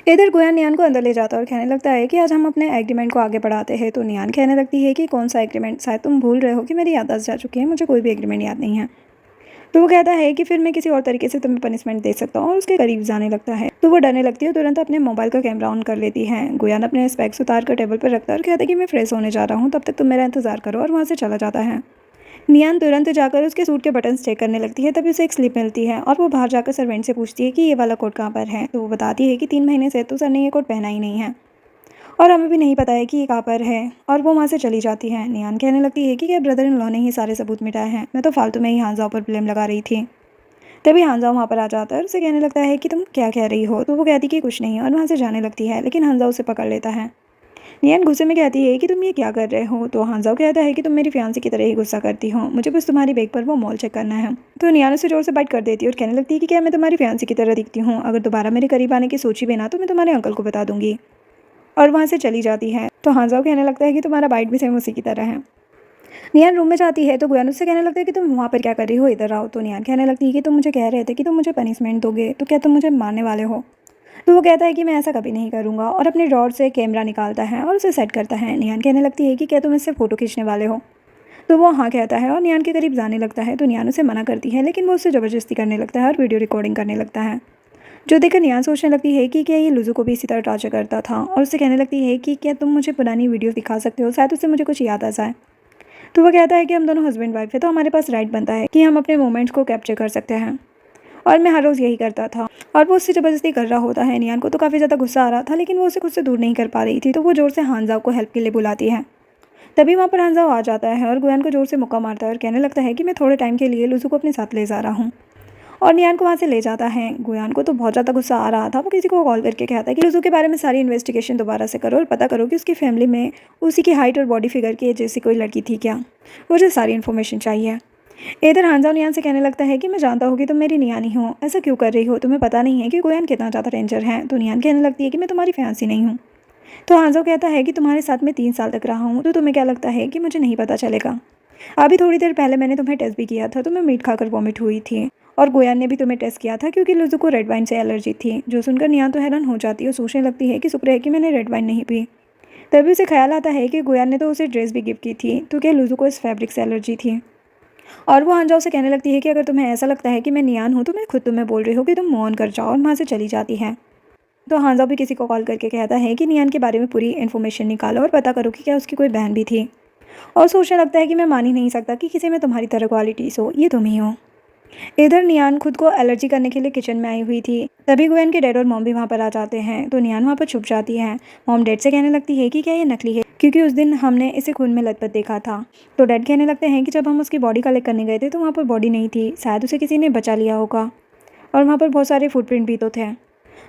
इधर गुयान नियान को अंदर ले जाता है और कहने लगता है कि आज हम अपने एग्रीमेंट को आगे बढ़ाते हैं। तो नियान कहने लगती है कि कौन सा एग्रीमेंट, शायद तुम भूल रहे हो कि मेरी याददाश्त जा चुकी है, मुझे कोई भी एग्रीमेंट याद नहीं है। तो वो कहता है कि फिर मैं किसी और तरीके से तुम्हें पनिशमेंट दे सकता हूँ और उसके करीब जाने लगता है। तो वो डरने लगती है, तुरंत अपने मोबाइल का कैमरा ऑन कर लेती है। गुयान अपने स्पेक्स उतार कर टेबल पर रखता है और कहता है कि मैं फ्रेश होने जा रहा हूँ, तब तक तुम मेरा इंतजार करो, और वहाँ से चला जाता है। नियान तुरंत जाकर उसके सूट के बटन्स चेक करने लगती है। तभी उसे एक स्लिप मिलती है और वो बाहर जाकर सर्वेंट से पूछती है कि ये वाला कोट कहाँ पर है। तो वो बताती है कि 3 महीने से तो सर ने ये कोट पहना ही नहीं है और हमें भी नहीं पता है कि ये कहाँ पर है, और वो वहाँ से चली जाती है। नियान कहने लगती है कि क्या ब्रदर इन लॉ ने ही सारे सबूत मिटाए हैं, मैं तो फालतू में ही हांजा पर ब्लेम लगा रही थी। तभी हांजा वहाँ पर आ जाता है और उसे कहने लगता है कि तुम क्या कह रही हो। तो वो कहती कि कुछ नहीं, और वहाँ से जाने लगती है, लेकिन हांजा उसे पकड़ लेता है। नियन गुस्से में कहती है कि तुम ये क्या कर रहे हो। तो हांजाओ कहता है कि तुम मेरी फियांसी की तरह ही गुस्सा करती हो, मुझे बस तुम्हारी बैग पर वो मॉल चेक करना है। तो नियान उसे जोर से बाइट कर देती है और कहने लगती है कि क्या मैं तुम्हारी फियांसी की तरह दिखती हूँ, अगर दोबारा मेरे करीब आने की सोची बिना तो मैं तुम्हारे अंकल को बता दूंगी, और वहाँ से चली जाती है। तो हांजाओ कहने लगता है कि तुम्हारा बाइट भी सेम उसी की तरह है। नियान रूम में जाती है तो गुयान उससे कहने लगता है कि तुम वहाँ पर क्या कर रही हो, इधर आओ। तो नियान कहने लगती है कि तुम मुझे कह रहे थे कि तुम मुझे पनिशमेंट दोगे, तो क्या तुम मुझे मारने वाले हो। तो वो कहता है कि मैं ऐसा कभी नहीं करूँगा, और अपने ड्रॉर से कैमरा निकालता है और उसे सेट करता है। नियान कहने लगती है कि क्या तुम इससे फ़ोटो खींचने वाले हो। तो वो हाँ कहता है और नियान के करीब जाने लगता है। तो नियान उसे मना करती है, लेकिन वो उससे ज़बरदस्ती करने लगता है और वीडियो रिकॉर्डिंग करने लगता है, जो देखकर नियान सोचने लगती है कि क्या ये लुजू को भी इसी तरह टॉर्चर करता था, और उससे कहने लगती है कि क्या तुम मुझे पुरानी वीडियो दिखा सकते हो, शायद उससे मुझे कुछ याद आ जाए। तो वो कहता है कि हम दोनों हस्बैंड वाइफ है, तो हमारे पास राइट बनता है कि हम अपने मोमेंट्स को कैप्चर कर सकते हैं, और मैं हर रोज़ यही करता था। और वो उससे ज़बरदस्ती कर रहा होता है। नियान को तो काफ़ी ज़्यादा गुस्सा आ रहा था, लेकिन वो उसे खुद से दूर नहीं कर पा रही थी। तो वो जोर से हांजाओ को हेल्प के लिए बुलाती है। तभी वहाँ पर हांजाओ आ जाता है और गुयान को जोर से मुक्का मारता है और कहने लगता है कि मैं थोड़े टाइम के लिए लुजू को अपने साथ ले जा रहा हूँ, और नियान को वहाँ से ले जाता है। गुयान को तो बहुत ज़्यादा गुस्सा आ रहा था। वो किसी को कॉल करके कहता है कि लुजू के बारे में सारी इन्वेस्टिगेशन दोबारा से करो और पता करो कि उसकी फैमिली में उसी की हाइट और बॉडी फिगर की जैसी कोई लड़की थी क्या, मुझे सारी इन्फॉर्मेशन चाहिए। इधर हांजाओ नियान से कहने लगता है कि मैं जानता हूँ कि तुम मेरी नियानी हो, ऐसा क्यों कर रही हो, तुम्हें पता नहीं है कि गुयान कितना ज़्यादा डेंजर है। तो नियान कहने लगती है कि मैं तुम्हारी फियांसी नहीं हूँ। तो हांजाओ कहता है कि तुम्हारे साथ मैं 3 साल तक रहा हूँ, तो तुम्हें क्या लगता है कि मुझे नहीं पता चलेगा। अभी थोड़ी देर पहले मैंने तुम्हें टेस्ट भी किया था, तुम्हें मीट खाकर वॉमिट हुई थी, और गुयान ने भी तुम्हें टेस्ट किया था क्योंकि लुजू को रेड वाइन से एलर्जी थी। जो सुनकर नियान तो हैरान हो जाती है और सोचने लगती है कि शुक्र है कि मैंने रेड वाइन नहीं पी। तभी उसे ख्याल आता है कि गुयान ने तो उसे ड्रेस भी गिफ्ट की थी, तो क्या लुजू को इस फैब्रिक से एलर्जी थी। और वो हांजाओ से कहने लगती है कि अगर तुम्हें ऐसा लगता है कि मैं नियान हूँ, तो मैं खुद तुम्हें बोल रही हूँ कि तुम मूव ऑन कर जाओ, और वहाँ से चली जाती है। तो हांजाओ भी किसी को कॉल करके कहता है कि नियान के बारे में पूरी इन्फॉर्मेशन निकालो और पता करो कि क्या उसकी कोई बहन भी थी, और सोचने लगता है कि मैं मान ही नहीं सकता कि किसी में तुम्हारी तरह क्वालिटीज़ हो, ये तुम ही हो। इधर नियान खुद को एलर्जी करने के लिए किचन में आई हुई थी। तभी गुयान के डैड और मॉम भी वहाँ पर आ जाते हैं। तो नियान वहाँ पर छुप जाती है। मॉम डैड से कहने लगती है कि क्या ये नकली है, क्योंकि उस दिन हमने इसे खून में लथपथ देखा था। तो डैड कहने लगते हैं कि जब हम उसकी बॉडी कलेक्ट करने गए थे तो वहाँ पर बॉडी नहीं थी, शायद उसे किसी ने बचा लिया होगा, और वहाँ पर बहुत सारे फुटप्रिंट भी तो थे।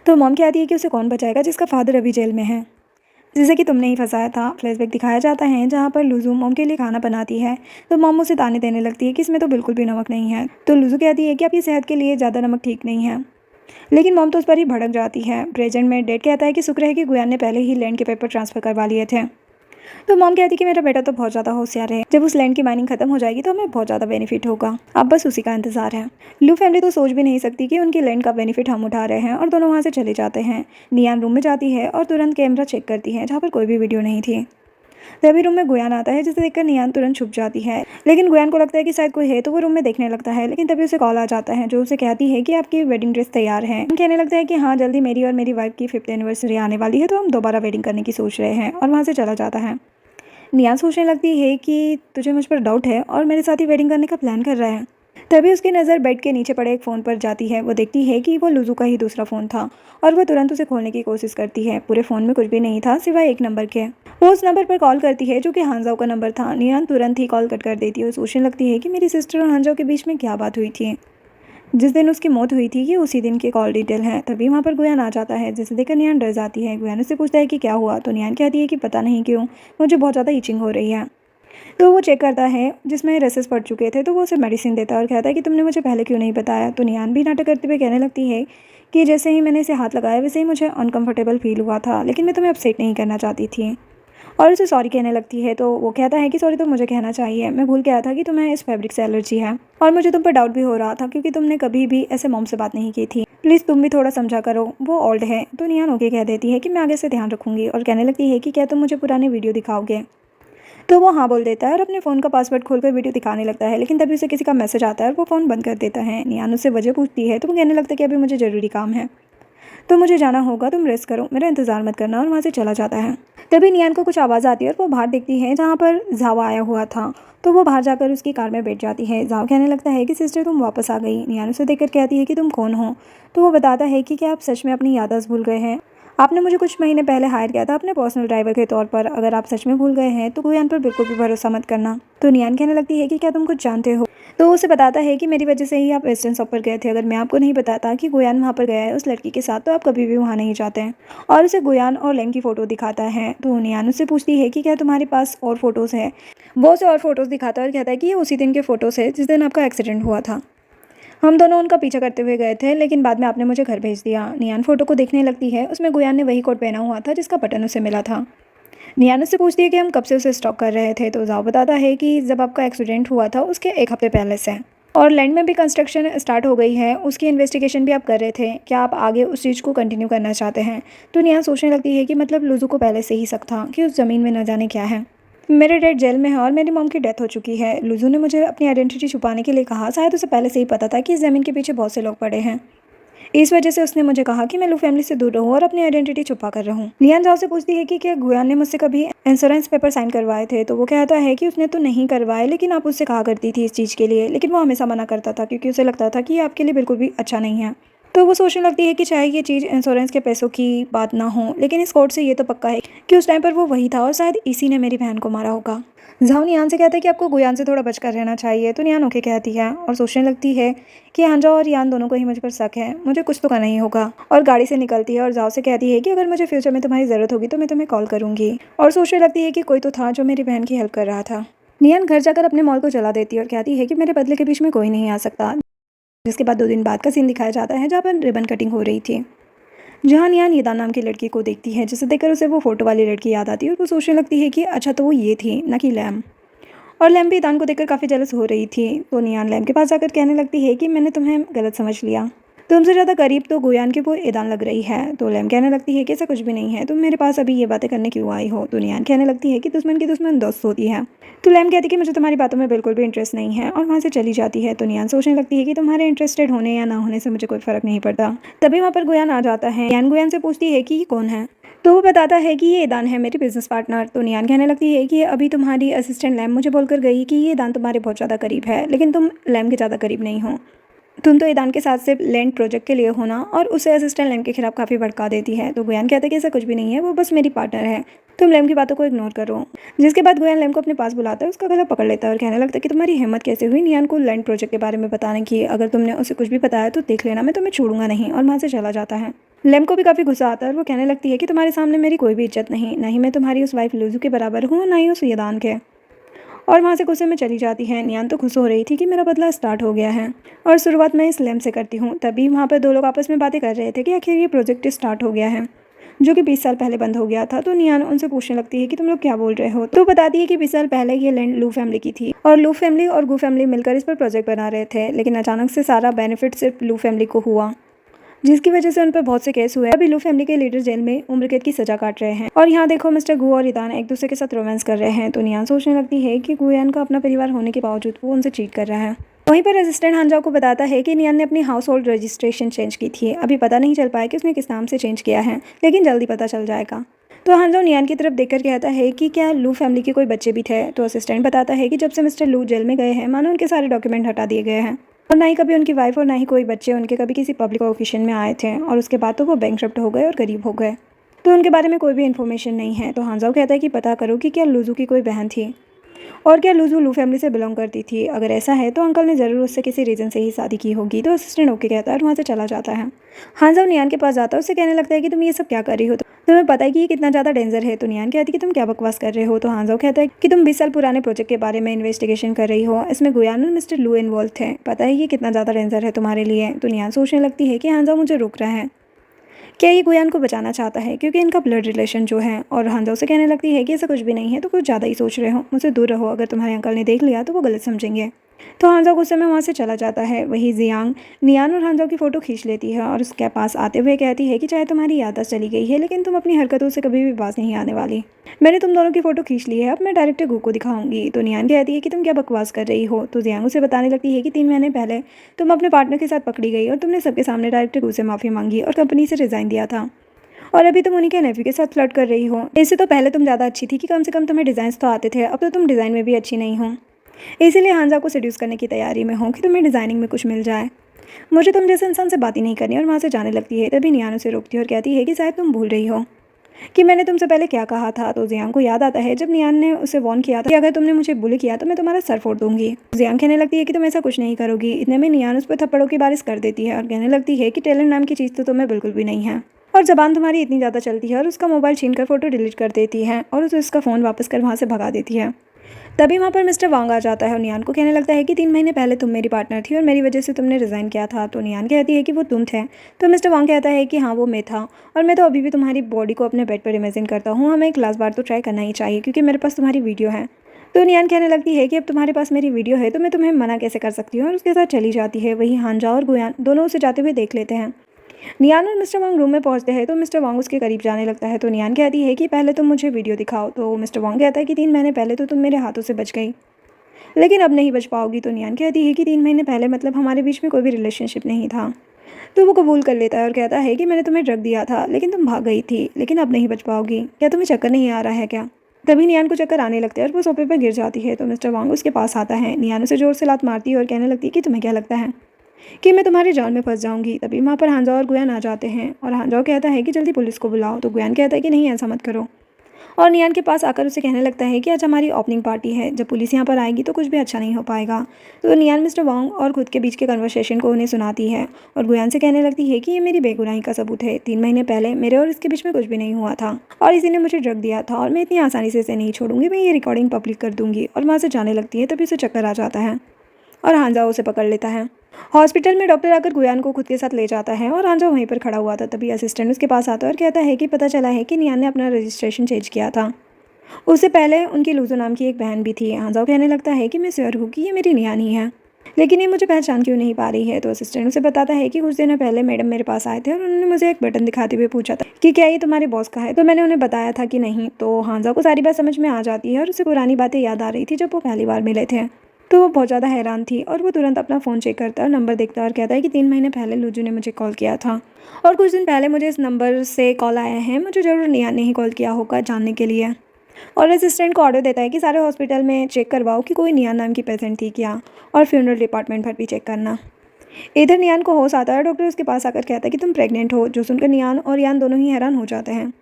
तो मॉम कहती है कि उसे कौन बचाएगा जिसका फादर अभी जेल में है, जिसे कि तुमने ही फंसाया था। फ्लैशबैक दिखाया जाता है जहाँ पर लुजू मॉम के लिए खाना बनाती है। तो मॉम उसे ताने देने लगती है कि इसमें तो बिल्कुल भी नमक नहीं है। तो लुजू कहती है कि आपकी सेहत के लिए ज़्यादा नमक ठीक नहीं है, लेकिन मॉम तो उस पर ही भड़क जाती है। प्रेजेंट में डैड कहता है कि शुक्र है कि गुयान ने पहले ही लैंड के पेपर ट्रांसफ़र करवा लिए थे। तो मॉम कहती है कि मेरा बेटा तो बहुत ज़्यादा होशियार है, जब उस लैंड की माइनिंग खत्म हो जाएगी तो हमें बहुत ज़्यादा बेनिफिट होगा, अब बस उसी का इंतजार है। लू फैमिली तो सोच भी नहीं सकती कि उनकी लैंड का बेनिफिट हम उठा रहे हैं, और दोनों वहाँ से चले जाते हैं। नियान रूम में जाती है और तुरंत कैमरा चेक करती है जहाँ पर कोई भी वीडियो नहीं थी। तभी रूम में गुयान आता है, जिसे देखकर नियान तुरंत छुप जाती है, लेकिन गुयान को लगता है कि शायद कोई है, तो वो रूम में देखने लगता है। लेकिन तभी उसे कॉल आ जाता है जो उसे कहती है कि आपकी वेडिंग ड्रेस तैयार है। कहने लगता है कि हाँ, जल्दी मेरी और मेरी वाइफ की 5th एनिवर्सरी आने वाली है, तो हम दोबारा वेडिंग करने की सोच रहे हैं, और वहाँ से चला जाता है। नियान सोचने लगती है कि तुझे मुझ पर डाउट है और मेरे साथ ही वेडिंग करने का प्लान कर रहा है। तभी उसकी नज़र बेड के नीचे पड़े एक फ़ोन पर जाती है। वो देखती है कि वो लुजू का ही दूसरा फ़ोन था, और वह तुरंत उसे खोलने की कोशिश करती है। पूरे फ़ोन में कुछ भी नहीं था सिवाय एक नंबर के। वो उस नंबर पर कॉल करती है जो कि हांजाओ का नंबर था। नियान तुरंत ही कॉल कट कर देती है और सोचने लगती है कि मेरी सिस्टर और हांजाओ के बीच में क्या बात हुई थी। जिस दिन उसकी मौत हुई थी ये उसी दिन की कॉल डिटेल है। तभी वहाँ पर गुयान आ जाता है, जिसे देखकर नियान डर जाती है। गुयान उससे पूछता है कि क्या हुआ, तो नियान कहती है कि पता नहीं क्यों मुझे बहुत ज़्यादा इचिंग हो रही है। तो वो चेक करता है जिसमें रेसेस पड़ चुके थे, तो वो उसे मेडिसिन देता है और कहता है कि तुमने मुझे पहले क्यों नहीं बताया। तो नियान भी नाटक करते हुए कहने लगती है कि जैसे ही मैंने इसे हाथ लगाया वैसे ही मुझे अनकंफर्टेबल फील हुआ था, लेकिन मैं तुम्हें अपसेट नहीं करना चाहती थी। और उसे सॉरी कहने लगती है। तो वो कहता है कि सॉरी तो मुझे कहना चाहिए, मैं भूल गया था कि तुम्हें इस फैब्रिक से एलर्जी है और मुझे तुम पर डाउट भी हो रहा था क्योंकि तुमने कभी भी ऐसे मॉम से बात नहीं की थी। प्लीज़ तुम भी थोड़ा समझा करो, वो ओल्ड है। तो नियान ओके कह देती है कि मैं आगे से ध्यान रखूंगी और कहने लगती है कि क्या तुम मुझे पुराने वीडियो दिखाओगे। तो वो हाँ बोल देता है और अपने फ़ोन का पासवर्ड खोलकर वीडियो दिखाने लगता है, लेकिन तभी उसे किसी का मैसेज आता है और वो फ़ोन बंद कर देता है। नियान उससे वजह पूछती है तो वो कहने लगता है कि अभी मुझे ज़रूरी काम है, तो मुझे जाना होगा, तुम रेस्ट करो, मेरा इंतज़ार मत करना, और वहाँ से चला जाता है। तभी नियान को कुछ आवाज़ आती है और वो बाहर देखती है जहाँ पर झावा आया हुआ था। तो वो बाहर जाकर उसकी कार में बैठ जाती है। झाव कहने लगता है कि सिस्टर तुम वापस आ गई। नियान उसे देखकर कहती है कि तुम कौन हो। तो वो बताता है कि क्या आप सच में अपनी याददाश्त भूल गए हैं। आपने मुझे कुछ महीने पहले हायर किया था अपने पर्सनल ड्राइवर के तौर पर। अगर आप सच में भूल गए हैं तो गुयान पर बिल्कुल भी भरोसा मत करना। तो नियान कहने लगती है कि क्या तुम कुछ जानते हो। तो वो उसे बताता है कि मेरी वजह से ही आप वेस्टर्न शॉप पर गए थे। अगर मैं आपको नहीं बताता कि गुयान वहाँ पर गया है उस लड़की के साथ, तो आप कभी भी वहाँ नहीं जाते हैं। और उसे गुयान और लेम की फ़ोटो दिखाता है। तो नियान उससे पूछती है कि क्या तुम्हारे पास और फोटोज़ है। वो उसे और फोटोज़ दिखाता है और कहता है कि ये उसी दिन के फ़ोटोज़ है जिस दिन आपका एक्सीडेंट हुआ था। हम दोनों उनका पीछा करते हुए गए थे, लेकिन बाद में आपने मुझे घर भेज दिया। नियान फ़ोटो को देखने लगती है। उसमें गुयान ने वही कोट पहना हुआ था जिसका बटन उसे मिला था। नियान उससे पूछती है कि हम कब से उसे स्टॉक कर रहे थे। तो जाओ बताता है कि जब आपका एक्सीडेंट हुआ था उसके एक हफ्ते पहले से। और लैंड में भी कंस्ट्रक्शन स्टार्ट हो गई है, उसकी इन्वेस्टिगेशन भी आप कर रहे थे। क्या आप आगे उस चीज़ को कंटिन्यू करना चाहते हैं। तो नियान सोचने लगती है कि मतलब लुजू को पहले से ही शक था कि उस ज़मीन में न जाने क्या है। मेरे डैड जेल में है और मेरी मॉम की डेथ हो चुकी है। लुजू ने मुझे अपनी आइडेंटिटी छुपाने के लिए कहा। शायद उसे पहले से ही पता था कि इस ज़मीन के पीछे बहुत से लोग पड़े हैं। इस वजह से उसने मुझे कहा कि मैं लू फैमिली से दूर रहूं और अपनी आइडेंटिटी छुपा कर रहूं। लियान जाओ से पूछती है कि क्या गुयान ने मुझसे कभी इंश्योरेंस पेपर साइन करवाए थे। तो वो कहता है कि उसने तो नहीं करवाए, लेकिन आप उससे कहा करती थी इस चीज़ के लिए, लेकिन वो हमेशा मना करता था क्योंकि उसे लगता था कि ये आपके लिए बिल्कुल भी अच्छा नहीं है। तो वो सोचने लगती है कि चाहे ये चीज़ इंश्योरेंस के पैसों की बात ना हो, लेकिन इस कोर्ट से ये तो पक्का है कि उस टाइम पर वो वही था और शायद इसी ने मेरी बहन को मारा होगा। झाओ नियान से कहता है कि आपको गुयान से थोड़ा बचकर रहना चाहिए। तो नियान ओके कहती है और सोचने लगती है कि हांजा और यान दोनों को ही मुझ पर शक है, मुझे कुछ तो करना ही होगा। और गाड़ी से निकलती है और झाओ से कहती है कि अगर मुझे फ्यूचर में तुम्हारी ज़रूरत होगी तो मैं तुम्हें कॉल करूंगी। और सोचने लगती है कि कोई तो था जो मेरी बहन की हेल्प कर रहा था। नियान घर जाकर अपने मॉल को जला देती है और कहती है कि मेरे बदले के बीच में कोई नहीं आ सकता। जिसके बाद 2 दिन बाद का सीन दिखाया जाता है जहाँ पर रिबन कटिंग हो रही थी, जहाँ नियान ईदान नाम की लड़की को देखती है, जिसे देखकर उसे वो फोटो वाली लड़की याद आती है और वो सोचने लगती है कि अच्छा तो वो ये थी, न कि लैम। और लैम भी ईदान को देखकर काफ़ी जेलस हो रही थी। तो नियान लैम के पास जाकर कहने लगती है कि मैंने तुम्हें गलत समझ लिया, तुमसे ज़्यादा करीब तो गुयान की वो ईदान लग रही है। तो लैम कहने लगती है कि ऐसा कुछ भी नहीं है, तुम मेरे पास अभी ये बातें करने क्यों आई हो। तो नियान कहने लगती है कि दुश्मन की दुश्मन दोस्त होती है। तो लैम कहती है कि मुझे तुम्हारी बातों में बिल्कुल भी इंटरेस्ट नहीं है और वहाँ से चली जाती है। तो नियान सोचने लगती है कि तुम्हारे इंटरेस्टेड होने या ना होने से मुझे कोई फ़र्क नहीं पड़ता। तभी वहाँ पर गुयान आ जाता है। नियान गुयान से पूछती है कि ये कौन है। तो वो बताता है कि ये ईदान है, मेरी बिजनेस पार्टनर। तो नियान कहने लगती है कि अभी तुम्हारी असिस्टेंट लैम मुझे बोलकर गई कि ये ईदान तुम्हारे बहुत ज़्यादा करीब है, लेकिन तुम लैम के ज़्यादा करीब नहीं हो। तुम तो ईदान के साथ सिर्फ लैंड प्रोजेक्ट के लिए होना, और उसे असिस्टेंट लैम के खिलाफ काफ़ी भड़का देती है। तो गुयान कहता है कि ऐसा कुछ भी नहीं है, वो बस मेरी पार्टनर है, तुम लैम की बातों को इग्नोर करो। जिसके बाद गुयान लैम को अपने पास बुलाता है, उसका गला पकड़ लेता है और कहने लगता है कि तुम्हारी हिम्मत कैसे हुई नियान को लैंड प्रोजेक्ट के बारे में बताने की। अगर तुमने उसे कुछ भी बताया तो देख लेना, मैं तुम्हें छोड़ूंगा नहीं। और वहाँ से चला जाता है। लैम को भी काफ़ी गुस्सा आता है और वो कहने लगती है कि तुम्हारे सामने मेरी कोई भी इज्जत नहीं, ना ही मैं तुम्हारी उस वाइफ लुजू के बराबर हूँ, ना ही उस ईदान के। और वहाँ से गुस्से में चली जाती है। नियान तो खुश हो रही थी कि मेरा बदला स्टार्ट हो गया है और शुरुआत मैं इस लैम से करती हूँ। तभी वहाँ पर 2 लोग आपस में बातें कर रहे थे कि आखिर ये प्रोजेक्ट स्टार्ट हो गया है जो कि 20 साल पहले बंद हो गया था। तो नियान उनसे पूछने लगती है कि तुम लोग क्या बोल रहे हो। तो बताती है कि 20 साल पहले ये लैंड लू फैमिली की थी और लू फैमिली और गू फैमिली मिलकर इस पर प्रोजेक्ट बना रहे थे, लेकिन अचानक से सारा बेनिफिट सिर्फ लू फैमिली को हुआ, जिसकी वजह से उन पर बहुत से केस हुए। अभी लू फैमिली के लीडर जेल में उम्र कैद की सजा काट रहे हैं और यहाँ देखो मिस्टर गु और ईदान एक दूसरे के साथ रोमांस कर रहे हैं। तो नियान सोचने लगती है कि गुयान का अपना परिवार होने के बावजूद वो उनसे चीट कर रहा है। वहीं पर असिस्टेंट हांजाओ को बताता है कि नियान ने अपनी हाउस होल्ड रजिस्ट्रेशन चेंज की थी। अभी पता नहीं चल पाया कि उसने किस नाम से चेंज किया है, लेकिन जल्दी पता चल जाएगा। तो हांजाओ नियान की तरफ देखकर कहता है कि क्या लू फैमिली के कोई बच्चे भी थे। तो असिस्टेंट बताता है कि जब से मिस्टर लू जेल में गए हैं मानो उनके सारे डॉक्यूमेंट हटा दिए गए हैं और ना ही कभी उनकी वाइफ और ना ही कोई बच्चे उनके कभी किसी पब्लिक ऑफिशियल में आए थे, और उसके बाद तो वो बैंकरप्ट हो गए और गरीब हो गए। तो उनके बारे में कोई भी इन्फॉर्मेशन नहीं है। तो हांजाओ कहता है कि पता करो कि क्या लुजू की कोई बहन थी। और क्या लूजू लू फैमिली से बिलोंग करती थी? अगर ऐसा है तो अंकल ने ज़रूर उससे किसी रीज़न से ही शादी की होगी। तो असिस्टेंट ओके कहता है और वहाँ से चला जाता है। हांजा नियान के पास जाता है, उससे कहने लगता है कि तुम ये सब क्या कर रही हो, तुम्हें पता है कि ये कितना ज़्यादा डेंजर है? तो नियान कहती है कि तुम क्या बकवास कर रहे हो? तो हांजा कहता है कि तुम 20 साल पुराने प्रोजेक्ट के बारे में इन्वेस्टिगेशन कर रही हो, इसमें गुयान और मिस्टर लू इन्वॉल्व थे, पता है ये कितना ज़्यादा डेंजर है तुम्हारे लिए? तो नियान सोचने लगती है कि हांजा मुझे रोक रहा है, क्या ये गुयान को बचाना चाहता है क्योंकि इनका ब्लड रिलेशन जो है। और हांजा उसे कहने लगती है कि ऐसा कुछ भी नहीं है, तो कुछ ज़्यादा ही सोच रहे हो, मुझसे दूर रहो, अगर तुम्हारे अंकल ने देख लिया तो वो गलत समझेंगे। तो हांजा गुस्से में वहाँ से चला जाता है। वही जियांग नियान और हांजा की फ़ोटो खींच लेती है और उसके पास आते हुए कहती है कि चाहे तुम्हारी याददाश्त चली गई है, लेकिन तुम अपनी हरकतों से कभी भी बाज नहीं आने वाली। मैंने तुम दोनों की फ़ोटो खींच ली है, अब मैं डायरेक्टर गू को दिखाऊंगी। तो नियान कहती है कि तुम क्या बकवास कर रही हो? तो जियांग उसे बताने लगती है कि 3 महीने पहले तुम अपने पार्टनर के साथ पकड़ी गई और तुमने सबके सामने डायरेक्टर गू से माफ़ी मांगी और कंपनी से रिज़ाइन दिया था, और अभी तुम उन्हीं के नेफ्यू के साथ फ्लर्ट कर रही हो। इससे तो पहले तुम ज़्यादा अच्छी थी कि कम से कम तुम्हें डिज़ाइंस तो आते थे, अब तो तुम डिज़ाइन में भी अच्छी नहीं हो। इसीलिए हांजा को सेड्यूस करने की तैयारी में हो कि तुम्हें डिज़ाइनिंग में कुछ मिल जाए। मुझे तुम जैसे इंसान से बात ही नहीं करनी। और वहाँ से जाने लगती है। तभी नियान उसे रोकती है और कहती है कि शायद तुम भूल रही हो कि मैंने तुमसे पहले क्या कहा था। तो जियांग को याद आता है जब नियान ने उसे वॉर्न किया था कि अगर तुमने मुझे बुली किया तो मैं तुम्हारा सर फोड़ दूंगी। जियांग कहने लगती है कि तुम ऐसा कुछ नहीं करोगी। इतने में नियान उस पर थप्पड़ों की बारिश कर देती है और कहने लगती है कि टैलेंट नाम की चीज़ तो तुम्हें बिल्कुल भी नहीं है, और जबान तुम्हारी इतनी ज़्यादा चलती है। और उसका मोबाइल छीनकर फोटो डिलीट कर देती है और उसे उसका फ़ोन वापस कर वहाँ से भगा देती है। तभी वहाँ पर मिस्टर वांग आ जाता है और नियान को कहने लगता है कि 3 महीने पहले तुम मेरी पार्टनर थी और मेरी वजह से तुमने रिज़ाइन किया था। तो नियान कहती है कि वो तुम थे। तो मिस्टर वांग कहता है कि हाँ वो मैं था, और मैं तो अभी भी तुम्हारी बॉडी को अपने बेड पर इमेजिन करता हूँ। हमें एक लास्ट बार तो ट्राई करना ही चाहिए क्योंकि मेरे पास तुम्हारी वीडियो है। तो नियान कहने लगती है कि अब तुम्हारे पास मेरी वीडियो है तो मैं तुम्हें मना कैसे कर सकती हूँ, और उसके साथ चली जाती है। वही हांजा और गुयान दोनों उसे जाते हुए देख लेते हैं। नियान और मिस्टर वांग रूम में पहुंचते हैं तो मिस्टर वांग उसके करीब जाने लगता है। तो नियान कहती है कि पहले तुम मुझे वीडियो दिखाओ। तो मिस्टर वांग कहता है कि 3 महीने पहले तो तुम मेरे हाथों से बच गई, लेकिन अब नहीं बच पाओगी। तो नियान कहती है कि 3 महीने पहले मतलब हमारे बीच में कोई भी रिलेशनशिप नहीं था। तो वो कबूल कर लेता है और कहता है कि मैंने तुम्हें ड्रग दिया था लेकिन तुम भाग गई थी, लेकिन अब नहीं बच पाओगी। क्या तुम्हें चक्कर नहीं आ रहा है क्या? तभी नियान को चक्कर आने लगता है और वो सोफे पर गिर जाती है। तो मिस्टर वांग उसके पास आता है। नियान उसे जोर से लात मारती है और कहने लगती है कि तुम्हें क्या लगता है कि मैं तुम्हारे जाल में फंस जाऊंगी। तभी वहाँ पर हांजा और गुयान आ जाते हैं और हांजा कहता है कि जल्दी पुलिस को बुलाओ। तो गुयान कहता है कि नहीं ऐसा मत करो, और नियान के पास आकर उसे कहने लगता है कि आज हमारी ओपनिंग पार्टी है, जब पुलिस यहाँ पर आएगी तो कुछ भी अच्छा नहीं हो पाएगा। तो नियान मिस्टर वांग और खुद के बीच के कन्वर्सेशन को उन्हें सुनाती है और गुयान से कहने लगती है कि ये मेरी बेगुनाही का सबूत है। 3 महीने पहले मेरे और इसके बीच में कुछ भी नहीं हुआ था और इसी ने मुझे ड्रग दिया था, और मैं इतनी आसानी से इसे नहीं छोड़ूंगी, मैं ये रिकॉर्डिंग पब्लिक कर दूंगी। और वहाँ से जाने लगती है। तभी उसे चक्कर आ जाता है और हांजा उसे पकड़ लेता है। हॉस्पिटल में डॉक्टर आकर गुयान को खुद के साथ ले जाता है और हांजा वहीं पर खड़ा हुआ था। तभी असिस्टेंट उसके पास आता है और कहता है कि पता चला है कि नियान ने अपना रजिस्ट्रेशन चेंज किया था। उससे पहले उनकी लूजो नाम की एक बहन भी थी। हांजाओ कहने लगता है कि मैं श्योर हूँ कि ये मेरी नियान ही है, लेकिन ये मुझे पहचान क्यों नहीं पा रही है। तो असिस्टेंट उसे बताता है कि कुछ दिनों पहले मैडम मेरे पास आए थे और उन्होंने मुझे एक बटन दिखाते हुए पूछा था कि क्या ये तुम्हारे बॉस का है। तो मैंने उन्हें बताया था कि नहीं। तो हांजा को सारी बात समझ में आ जाती है और उसे पुरानी बातें याद आ रही थी जब वो पहली बार मिले थे। तो वो बहुत ज़्यादा हैरान थी और वो तुरंत अपना फ़ोन चेक करता है और नंबर देखता है और कहता है कि 3 महीने पहले लूजू ने मुझे कॉल किया था और कुछ दिन पहले मुझे इस नंबर से कॉल आया है, मुझे ज़रूर नियान ने ही कॉल किया होगा जानने के लिए। और असिस्टेंट को ऑर्डर देता है कि सारे हॉस्पिटल में चेक करवाओ कि कोई नियान नाम की पेशेंट थी क्या, और फ्यूनरल डिपार्टमेंट पर भी चेक करना। इधर नियान को होश आता है। डॉक्टर उसके पास आकर कहता है कि तुम प्रेग्नेंट हो, जो सुनकर नियान और यान दोनों ही हैरान हो जाते हैं।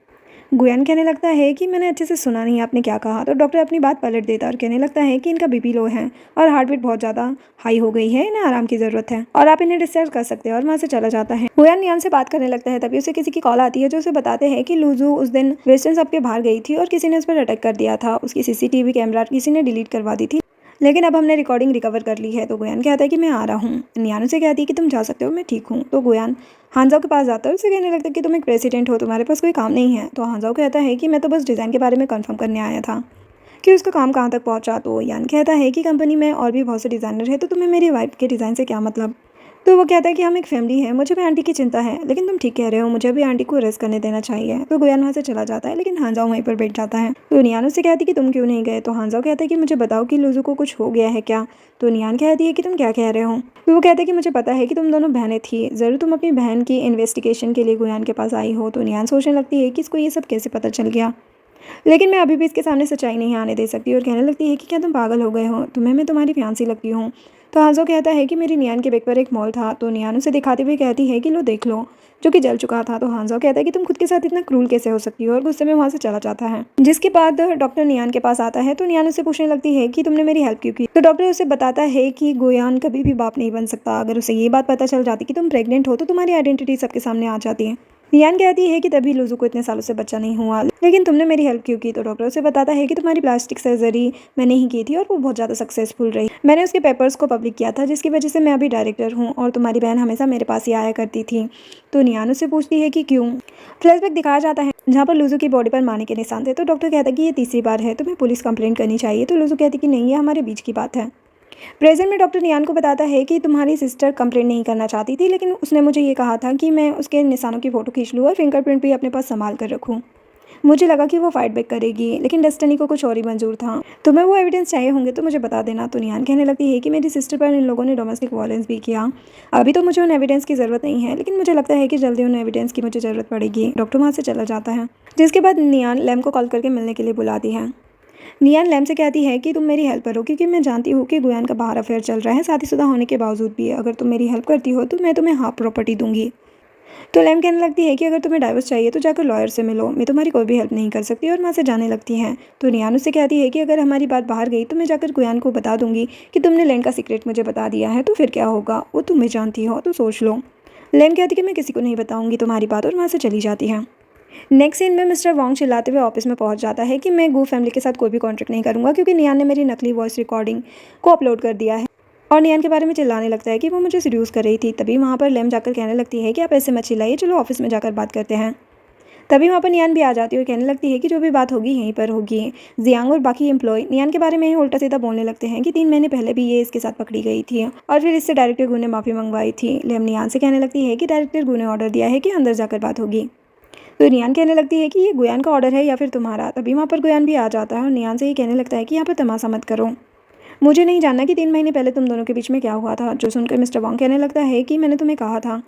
गुयान कहने लगता है कि मैंने अच्छे से सुना नहीं आपने क्या कहा। तो डॉक्टर अपनी बात पलट देता है और कहने लगता है कि इनका बीपी लो है और हार्ट बीट बहुत ज़्यादा हाई हो गई है, इन्हें आराम की ज़रूरत है और आप इन्हें डिस्चार्ज कर सकते हैं। और वहाँ से चला जाता है। गुयान नियान से बात करने लगता है। तभी उसे किसी की कॉल आती है जो उसे बताते हैं कि लूजू उस दिन वेस्टर्न सब के बाहर गई थी और किसी ने उस पर अटैक कर दिया था। उसकी सीसीटीवी कैमरा किसी ने डिलीट करवा दी थी, लेकिन अब हमने रिकॉर्डिंग रिकवर कर ली है। तो गुयान कहता है कि मैं आ रहा हूँ। नियान उसे कहती है कि तुम जा सकते हो, मैं ठीक हूँ। तो गुयान हांजाओ के पास जाता है, उसे कहने लगता है कि तुम एक प्रेसिडेंट हो, तुम्हारे पास कोई काम नहीं है। तो हांजाओ कहता है कि मैं तो बस डिज़ाइन के बारे में कंफर्म करने आया था कि उसका काम कहाँ तक पहुँचा। तो यान कहता है कि कंपनी में और भी बहुत से डिज़ाइनर है, तो तुम्हें मेरी वाइफ के डिज़ाइन से क्या मतलब। तो वो कहता है कि हम एक फैमिली है, मुझे भी आंटी की चिंता है, लेकिन तुम ठीक कह रहे हो, मुझे भी आंटी को रेस्ट करने देना चाहिए। तो गुयान वहाँ से चला जाता है, लेकिन हांजाओ वहीं पर बैठ जाता है। तो नियान उससे कहती है कि तुम क्यों नहीं गए। तो हांजाओ कहता है कि मुझे बताओ कि लूजू को कुछ हो गया है क्या। तो नियान कहती है कि तुम क्या कह रहे हो। तो वो कहता है कि मुझे पता है कि तुम दोनों बहनें थी, ज़रूर तुम अपनी बहन की इन्वेस्टिगेशन के लिए गुयान के पास आई हो। तो नियान सोचने लगती है कि इसको ये सब कैसे पता चल गया, लेकिन मैं अभी भी इसके सामने सच्चाई नहीं आने दे सकती और कहने लगती है कि क्या तुम पागल हो गए हो, तुम्हें मैं तुम्हारी फियांसी लगती हूँ। तो हांजो कहता है कि मेरी नियान के बैग पर एक मॉल था। तो नियान उसे दिखाते हुए कहती है कि लो देख लो, जो कि जल चुका था। तो हांजो कहता है कि तुम खुद के साथ इतना क्रूल कैसे हो सकती हो, और गुस्से में वहाँ से चला जाता है। जिसके बाद डॉक्टर नियान के पास आता है। तो नियान उससे पूछने लगती है कि तुमने मेरी हेल्प क्यों की। तो डॉक्टर उसे बताता है कि गुयान कभी भी बाप नहीं बन सकता। अगर उसे ये बात पता चल जाती कि तुम प्रेग्नेंट हो तो तुम्हारी आइडेंटिटी सबके सामने आ जाती है। नियान कहती है कि तभी लुजू को इतने सालों से बच्चा नहीं हुआ, लेकिन तुमने मेरी हेल्प क्यों की। तो डॉक्टर उसे बताता है कि तुम्हारी प्लास्टिक सर्जरी मैंने ही की थी और वो बहुत ज़्यादा सक्सेसफुल रही। मैंने उसके पेपर्स को पब्लिक किया था, जिसकी वजह से मैं अभी डायरेक्टर हूँ, और तुम्हारी बहन हमेशा मेरे पास ही आया करती थी। तो नियान उससे पूछती है कि क्यों। फ्लैशबैक दिखाया जाता है जहाँ पर लुजू की बॉडी पर मारने के निशान थे। तो डॉक्टर कहता है कि ये तीसरी बार है, तुम्हें पुलिस कंप्लेंट करनी चाहिए। तो लुजू कहती है कि नहीं, ये हमारे बीच की बात है। प्रेजेंट में डॉक्टर नियान को बताता है कि तुम्हारी सिस्टर कंप्लेंट नहीं करना चाहती थी, लेकिन उसने मुझे ये कहा था कि मैं उसके निशानों की फ़ोटो खींच लूँ और फिंगरप्रिंट भी अपने पास संभाल कर रखूँ। मुझे लगा कि वो फाइट बैक करेगी, लेकिन डेस्टिनी को कुछ और ही मंजूर था। तुम्हें वो एविडेंस चाहिए होंगे तो मुझे बता देना। तो नियान कहने लगती है कि मेरी सिस्टर पर इन लोगों ने डोमेस्टिक वायलेंस भी किया। अभी तो मुझे उन एविडेंस की ज़रूरत नहीं है, लेकिन मुझे लगता है कि जल्दी उन एविडेंस की मुझे ज़रूरत पड़ेगी। डॉक्टर वहाँ से चला जाता है, जिसके बाद नियान लैम को कॉल करके मिलने के लिए बुलाती है। नियान लैम से कहती है कि तुम मेरी हेल्प करो, क्योंकि मैं जानती हूँ कि गुयान का बाहर अफेयर चल रहा है, शादीशुदा होने के बावजूद भी। अगर तुम मेरी हेल्प करती हो तो मैं तुम्हें हाफ प्रॉपर्टी दूंगी। तो लैम कहने लगती है कि अगर तुम्हें डाइवोर्स चाहिए तो जाकर लॉयर से मिलो, मैं तुम्हारी कोई भी हेल्प नहीं कर सकती, और वहाँ से जाने लगती है। तो नियान उससे कहती है कि अगर हमारी बात बाहर गई तो मैं जाकर गुयान को बता दूंगी कि तुमने लैंड का सीक्रेट मुझे बता दिया है, तो फिर क्या होगा, वो तुम्हें जानती हो, तो सोच लो। लैम कहती है कि मैं किसी को नहीं बताऊंगी तुम्हारी बात, और वहाँ से चली जाती है। नेक्स्ट सीन में मिस्टर वॉन्ग चिल्लाते हुए ऑफिस में पहुंच जाता है कि मैं गू फैमिली के साथ कोई भी कॉन्ट्रैक्ट नहीं करूंगा, क्योंकि नियान ने मेरी नकली वॉइस रिकॉर्डिंग को अपलोड कर दिया है। और नियान के बारे में चिल्लाने लगता है कि वो मुझे सीड्यूस कर रही थी। तभी वहाँ पर लैम जाकर कहने लगती है कि आप ऐसे मत चिल्लाइए, चलो ऑफिस में जाकर बात करते हैं। तभी वहाँ पर नियान भी आ जाती है और कहने लगती है कि जो भी बात होगी यहीं पर होगी। जियांग और बाकी एम्प्लॉय नियान के बारे में ही उल्टा सीधा बोलने लगते हैं कि 3 महीने पहले भी ये इसके साथ पकड़ी गई थी, और फिर इससे डायरेक्टर गू ने माफ़ी मंगवाई थी। लैम नियान से कहने लगती है कि डायरेक्टर गू ने ऑर्डर दिया है कि अंदर जाकर बात होगी। तो नियान कहने लगती है कि ये गुयान का ऑर्डर है या फिर तुम्हारा। तभी वहाँ पर गुयान भी आ जाता है और नियान से ये कहने लगता है कि यहाँ पर तमाशा मत करो, मुझे नहीं जानना कि 3 महीने पहले तुम दोनों के बीच में क्या हुआ था। जो सुनकर मिस्टर वॉन्ग कहने लगता है कि मैंने तुम्हें कहा था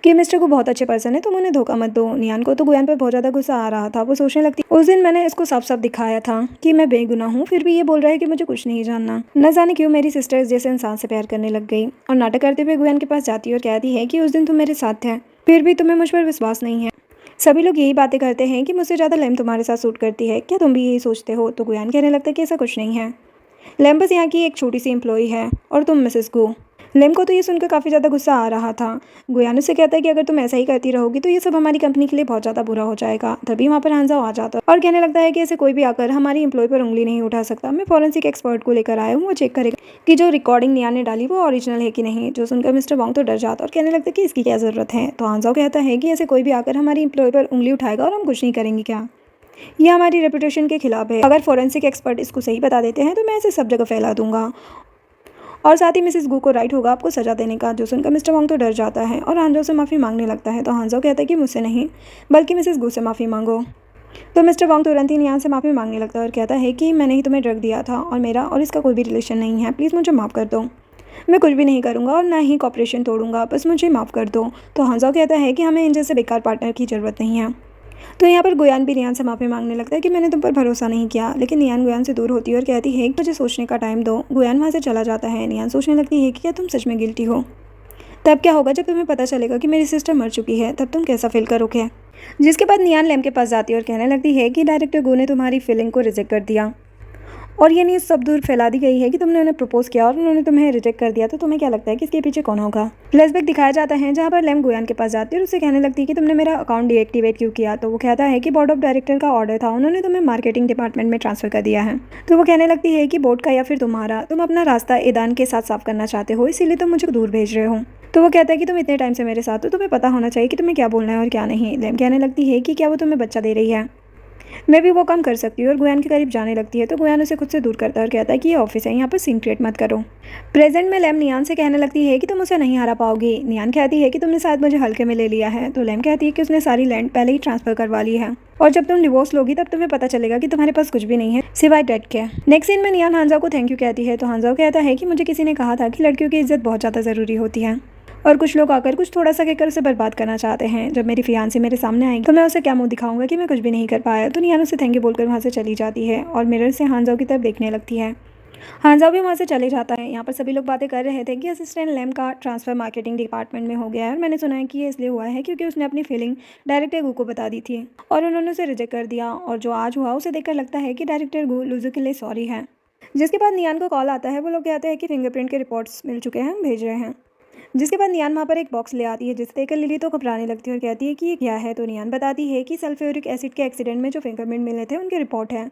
कि मिस्टर को बहुत अच्छे पर्सन है, तुम उन्हें धोखा मत दो। नियान को तो गुयान पर बहुत ज़्यादा गुस्सा आ रहा था। वो सोचने लगती, उस दिन मैंने इसको साफ साफ दिखाया था कि मैं बेगुनाह हूँ, फिर भी ये बोल रहा है कि मुझे कुछ नहीं जानना। न जाने क्यों मेरी सिस्टर जैसे इंसान से प्यार करने लग गई। और नाटक करते हुए गुयान के पास जाती है और कहती है कि उस दिन तुम मेरे साथ थे, फिर भी तुम्हें मुझ पर विश्वास नहीं है। सभी लोग यही बातें करते हैं कि मुझसे ज़्यादा लैम तुम्हारे साथ सूट करती है, क्या तुम भी यही सोचते हो। तो गुयान कहने लगता है कि ऐसा कुछ नहीं है, लैम बस यहाँ की एक छोटी सी एम्प्लॉई है, और तुम मिसेस गो। लैम को तो ये सुनकर काफ़ी ज़्यादा गुस्सा आ रहा था। गुयान से कहता है कि अगर तुम ऐसा ही करती रहोगी तो ये सब हमारी कंपनी के लिए बहुत ज़्यादा बुरा हो जाएगा। तभी वहाँ पर हांजाओ आ जाता है और कहने लगता है कि ऐसे कोई भी आकर हमारी एम्प्लॉय पर उंगली नहीं उठा सकता। मैं फॉरेंसिक एक्सपर्ट को लेकर आया हूँ, वो चेक करेगा कि जो रिकॉर्डिंग नियान ने डाली वो ओरिजिनल है कि नहीं। जो सुनकर मिस्टर वॉन्ग तो डर जाता और कहने लगता है कि इसकी क्या ज़रूरत है। तो हांजाओ कहता है कि ऐसे कोई भी आकर हमारी एम्प्लॉय पर उंगली उठाएगा और हम कुछ नहीं करेंगे क्या, ये हमारी रेपुटेशन के खिलाफ है। अगर फॉरेंसिक एक्सपर्ट इसको सही बता देते हैं तो मैं इसे सब जगह फैला दूंगा, और साथ ही मिसेस गू को राइट होगा आपको सजा देने का। जो सुनकर मिस्टर वॉन्ग तो डर जाता है और हांजो से माफ़ी मांगने लगता है। तो हांजो कहता है कि मुझसे नहीं बल्कि मिसेस गू से माफ़ी मांगो। तो मिस्टर वॉन्ग तुरंत ही नियान से माफ़ी मांगने लगता है और कहता है कि मैंने ही तुम्हें ड्रग दिया था और मेरा और इसका कोई भी रिलेशन नहीं है, प्लीज़ मुझे माफ़ कर दो। मैं कुछ भी नहीं करूँगा और ना ही कॉपरेशन तोड़ूंगा, बस मुझे माफ़ कर दो। तो हांजो कहता है कि हमें इन जैसे बेकार पार्टनर की ज़रूरत नहीं है। तो यहाँ पर गुयान भी नियान से माफ़ी मांगने लगता है कि मैंने तुम पर भरोसा नहीं किया, लेकिन नियान गुयान से दूर होती है और कहती है कि मुझे सोचने का टाइम दो। गुयान वहाँ से चला जाता है। नियान सोचने लगती है कि क्या तुम सच में गिल्टी हो। तब क्या होगा जब तुम्हें पता चलेगा कि मेरी सिस्टर मर चुकी है, तब तुम कैसा फील करोगे। जिसके बाद नियान लैम के पास जाती है और कहने लगती है कि डायरेक्टर गू ने तुम्हारी फीलिंग को रिजेक्ट कर दिया, और ये न्यूज़ सब दूर फैला दी गई है कि तुमने उन्हें प्रपोज किया और उन्होंने तुम्हें रिजेक्ट कर दिया। तो तुम्हें क्या लगता है कि इसके पीछे कौन होगा। फ्लैशबैक दिखाया जाता है जहाँ पर लैम गुयान के पास जाती है और उससे कहने लगती है कि तुमने मेरा अकाउंट डीएक्टिवेट क्यों किया। तो वो कहता है कि बोर्ड ऑफ डायरेक्टर का ऑर्डर था, उन्होंने तुम्हें मार्केटिंग डिपार्टमेंट में ट्रांसफर कर दिया है। तो वो कहने लगती है कि बोर्ड का या फिर तुम्हारा, तुम अपना रास्ता ईदान के साथ साफ करना चाहते हो, इसीलिए तुम मुझे दूर भेज रहे हो। तो वो कहता है कि तुम इतने टाइम से मेरे साथ हो, तुम्हें पता होना चाहिए कि तुम्हें क्या बोलना है और क्या नहीं। लैम कहने लगती है कि क्या वो तुम्हें बच्चा दे रही है, मैं भी वो काम कर सकती हूँ, और गुयान के करीब जाने लगती है। तो गुयान उसे खुद से दूर करता है और कहता है कि ये ऑफिस है, यहाँ पर सीन क्रिएट मत करो। प्रेजेंट में लैम नियान से कहने लगती है कि तुम उसे नहीं हरा पाओगी। नियान कहती है कि तुमने शायद मुझे हल्के में ले लिया है। तो लैम कहती है कि उसने सारी लैंड पहले ही ट्रांसफर करवा ली है, और जब तुम डिवोर्स लोगी तब तुम्हें पता चलेगा कि तुम्हारे पास कुछ भी नहीं है सिवाय डेट के। नेक्स्ट सीन में नियान हांजाओ को थैंक यू कहती है। तो हांजाओ कहता है कि मुझे किसी ने कहा था कि लड़कियों की इज्जत बहुत ज़्यादा ज़रूरी होती है, और कुछ लोग आकर कुछ थोड़ा सा कहकर उसे बर्बाद करना चाहते हैं। जब मेरी फियांसी मेरे सामने आएगी तो मैं उसे क्या मुंह दिखाऊंगा कि मैं कुछ भी नहीं कर पाया। तो नियान उसे थैंक यू बोलकर वहाँ से चली जाती है और मिरर से हांजाओ की तरफ देखने लगती है हांजाओ भी वहाँ से चले जाता है। यहाँ पर सभी लोग बातें कर रहे थे कि असिस्टेंट लेम का ट्रांसफ़र मार्केटिंग डिपार्टमेंट में हो गया है और मैंने सुना है कि ये इसलिए हुआ है क्योंकि उसने अपनी फीलिंग डायरेक्टर गू को बता दी थी और उन्होंने उसे रिजेक्ट कर दिया, और जो आज हुआ उसे देखकर लगता है कि डायरेक्टर गू लूजू के लिए सॉरी है। जिसके बाद नियान को कॉल आता है। वो लोग कहते हैं कि फिंगरप्रिंट के रिपोर्ट्स मिल चुके हैं, हम भेज रहे हैं। जिसके बाद नियान वहाँ पर एक बॉक्स ले आती है, जिसे देखकर लिली तो घबराने लगती है और कहती है कि ये क्या है। तो नियान बताती है कि सल्फ्यूरिक एसिड के एक्सीडेंट में जो फिंगरप्रिंट मिले थे उनकी रिपोर्ट है।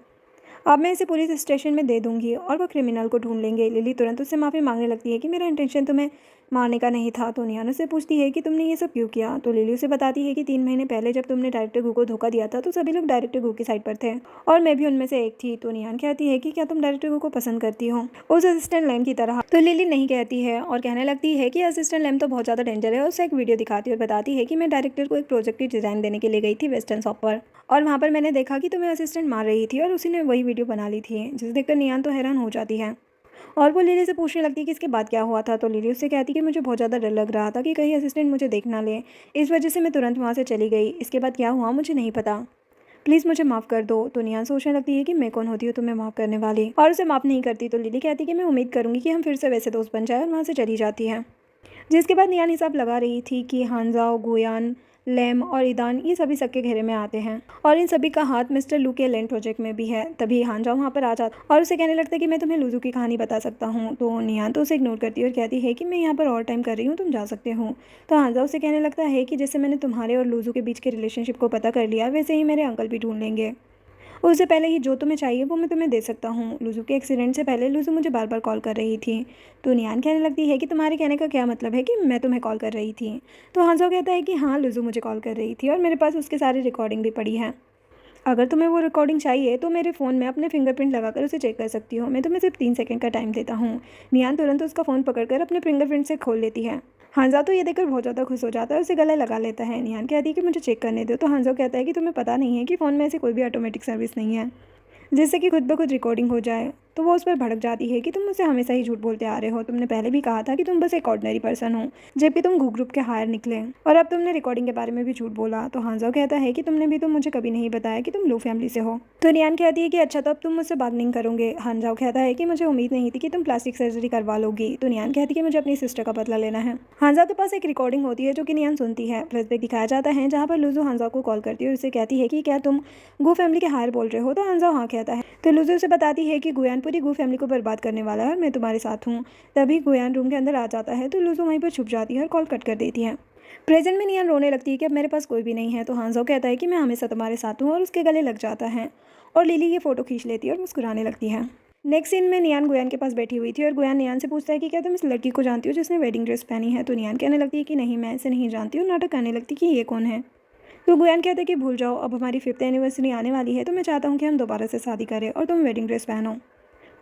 अब मैं इसे पुलिस स्टेशन में दे दूंगी और वो क्रिमिनल को ढूंढ लेंगे। लिली तुरंत उससे माफ़ी मांगने लगती है कि मेरा इंटेंशन तुम्हें मारने का नहीं था। तो नियान उससे पूछती है कि तुमने ये सब क्यों किया। तो लिली उसे बताती है कि 3 महीने पहले जब तुमने डायरेक्टर गू को धोखा दिया था तो सभी लोग डायरेक्टर गू की साइड पर थे और मैं भी उनमें से एक थी। तो नियान कहती है कि क्या तुम डायरेक्टर गू को पसंद करती हो, उस असिस्टेंट लैम की तरह। तो लिली नहीं कहती है और कहने लगती है कि असिस्टेंट लैम तो बहुत ज़्यादा डेंजर है, और उसे एक वीडियो दिखाती है और बताती है कि मैं डायरेक्टर को एक प्रोजेक्ट की डिज़ाइन देने के लिए गई थी वेस्टर्न शॉप पर, और वहाँ पर मैंने देखा कि तुम्हें असिस्टेंट मार रही थी और उसी ने वही वीडियो बना ली थी। जिसे देखकर नियान तो हैरान हो जाती है और वो लिली से पूछने लगती है कि इसके बाद क्या हुआ था। तो लिली उससे कहती है कि मुझे बहुत ज़्यादा डर लग रहा था कि कहीं असिस्टेंट मुझे देख ना ले, इस वजह से मैं तुरंत वहाँ से चली गई। इसके बाद क्या हुआ मुझे नहीं पता, प्लीज़ मुझे माफ़ कर दो। तो नियान सोचने लगती है कि मैं कौन होती हूँ तुम्हें माफ़ करने वाली, और उसे माफ़ नहीं करती। तो लिली कहती है कि मैं उम्मीद करूँगी कि हम फिर से वैसे दोस्त बन जाए, और वहाँ से चली जाती है। जिसके बाद नियान हिसाब लगा रही थी कि हानजाओ, गुयान, लेम और ईदान ये सभी सबके घेरे में आते हैं और इन सभी का हाथ मिस्टर लू के लैंड प्रोजेक्ट में भी है। तभी हानजाओ वहाँ पर आ जाता और उसे कहने लगता है कि मैं तुम्हें लूजू की कहानी बता सकता हूँ। तो नियान तो उसे इग्नोर करती है और कहती है कि मैं यहाँ पर और टाइम कर रही हूँ, तुम जा सकते हो। तो हानजाओ उसे कहने लगता है कि जैसे मैंने तुम्हारे और लूजू के बीच के रिलेशनशिप को पता कर लिया, वैसे ही मेरे अंकल भी ढूंढ लेंगे। उससे पहले ही जो तुम्हें चाहिए वो मैं तुम्हें दे सकता हूँ। लुजू के एक्सीडेंट से पहले लुजू मुझे बार बार कॉल कर रही थी। तो नियान कहने लगती है कि तुम्हारे कहने का क्या मतलब है कि मैं तुम्हें कॉल कर रही थी। तो हांजो कहता है कि हाँ, लुजू मुझे कॉल कर रही थी और मेरे पास उसके सारी रिकॉर्डिंग भी पड़ी है। अगर तुम्हें वो रिकॉर्डिंग चाहिए तो मेरे फ़ोन में अपने फिंगरप्रिंट लगाकर उसे चेक कर सकती हो। मैं तुम्हें सिर्फ 3 सेकंड का टाइम देता हूँ। नियान तुरंत उसका फ़ोन पकड़कर अपने फिंगरप्रिंट से खोल लेती है। हांजा तो ये देखकर बहुत ज़्यादा खुश हो जाता है और उसे गले लगा लेता है। नियान कहती है कि मुझे चेक करने दो। तो हांजा कहता है कि तुम्हें पता नहीं है कि फ़ोन में ऐसी कोई भी ऑटोमेटिक सर्विस नहीं है जिससे कि खुद ब खुद रिकॉर्डिंग हो जाए। तो वो उस पर भड़क जाती है कि तुम मुझसे हमेशा ही झूठ बोलते आ रहे हो। तुमने पहले भी कहा था कि तुम बस एक ऑर्डिनरी पर्सन हो, जबकि तुम गू ग्रुप के हायर निकले, और अब तुमने रिकॉर्डिंग के बारे में भी झूठ बोला। तो हांजाओ कहता है कि तुमने भी तो मुझे कभी नहीं बताया कि तुम लू फैमिली से हो। तो रियान कहती है कि अच्छा, तो अब तुम मुझसे बात नहीं करोगे। हांजाओ कहता है कि मुझे उम्मीद नहीं थी कि तुम प्लास्टिक सर्जरी करवा लोगी। तो नियान कहती है कि मुझे अपनी सिस्टर का बदला लेना है। हांजाओ के पास एक रिकॉर्डिंग होती है जो कि नियान सुनती है। फ्लैशबैक दिखाया जाता है जहाँ पर लुजू हांजाओ को कॉल करती है और उसे कहती है कि क्या तुम गू फैमिली के हायर बोल रहे हो। तो हांजाओ हाँ कहता है। तो लुजू उसे बताती है कि गुयान पूरी गू फैमिली को बर्बाद करने वाला है और मैं तुम्हारे साथ हूँ। तभी गुयान रूम के अंदर आ जाता है तो लुजू वहीं पर छुप जाती है और कॉल कट कर देती है। प्रेजेंट में नियान रोने लगती है कि अब मेरे पास कोई भी नहीं है। तो हांजाओ कहता है कि मैं हमेशा तुम्हारे साथ हूँ, और उसके गले लग जाता है और लिली ये फ़ोटो खींच लेती है और मुस्कुराने लगती है। नेक्स्ट सीन में नियान गुयान के पास बैठी हुई थी और गुयान नियान से पूछता है कि क्या तुम इस लड़की को जानती हो जिसने वेडिंग ड्रेस पहनी है। तो नियान कहने लगती है कि नहीं, मैं इसे नहीं जानती हूँ। नाटक करने लगती कि ये कौन है। तो गुयान कहता है कि भूल जाओ, अब हमारी 5th एनिवर्सरी आने वाली है तो मैं चाहता हूँ कि हम दोबारा से शादी करें और तुम वेडिंग ड्रेस पहनो।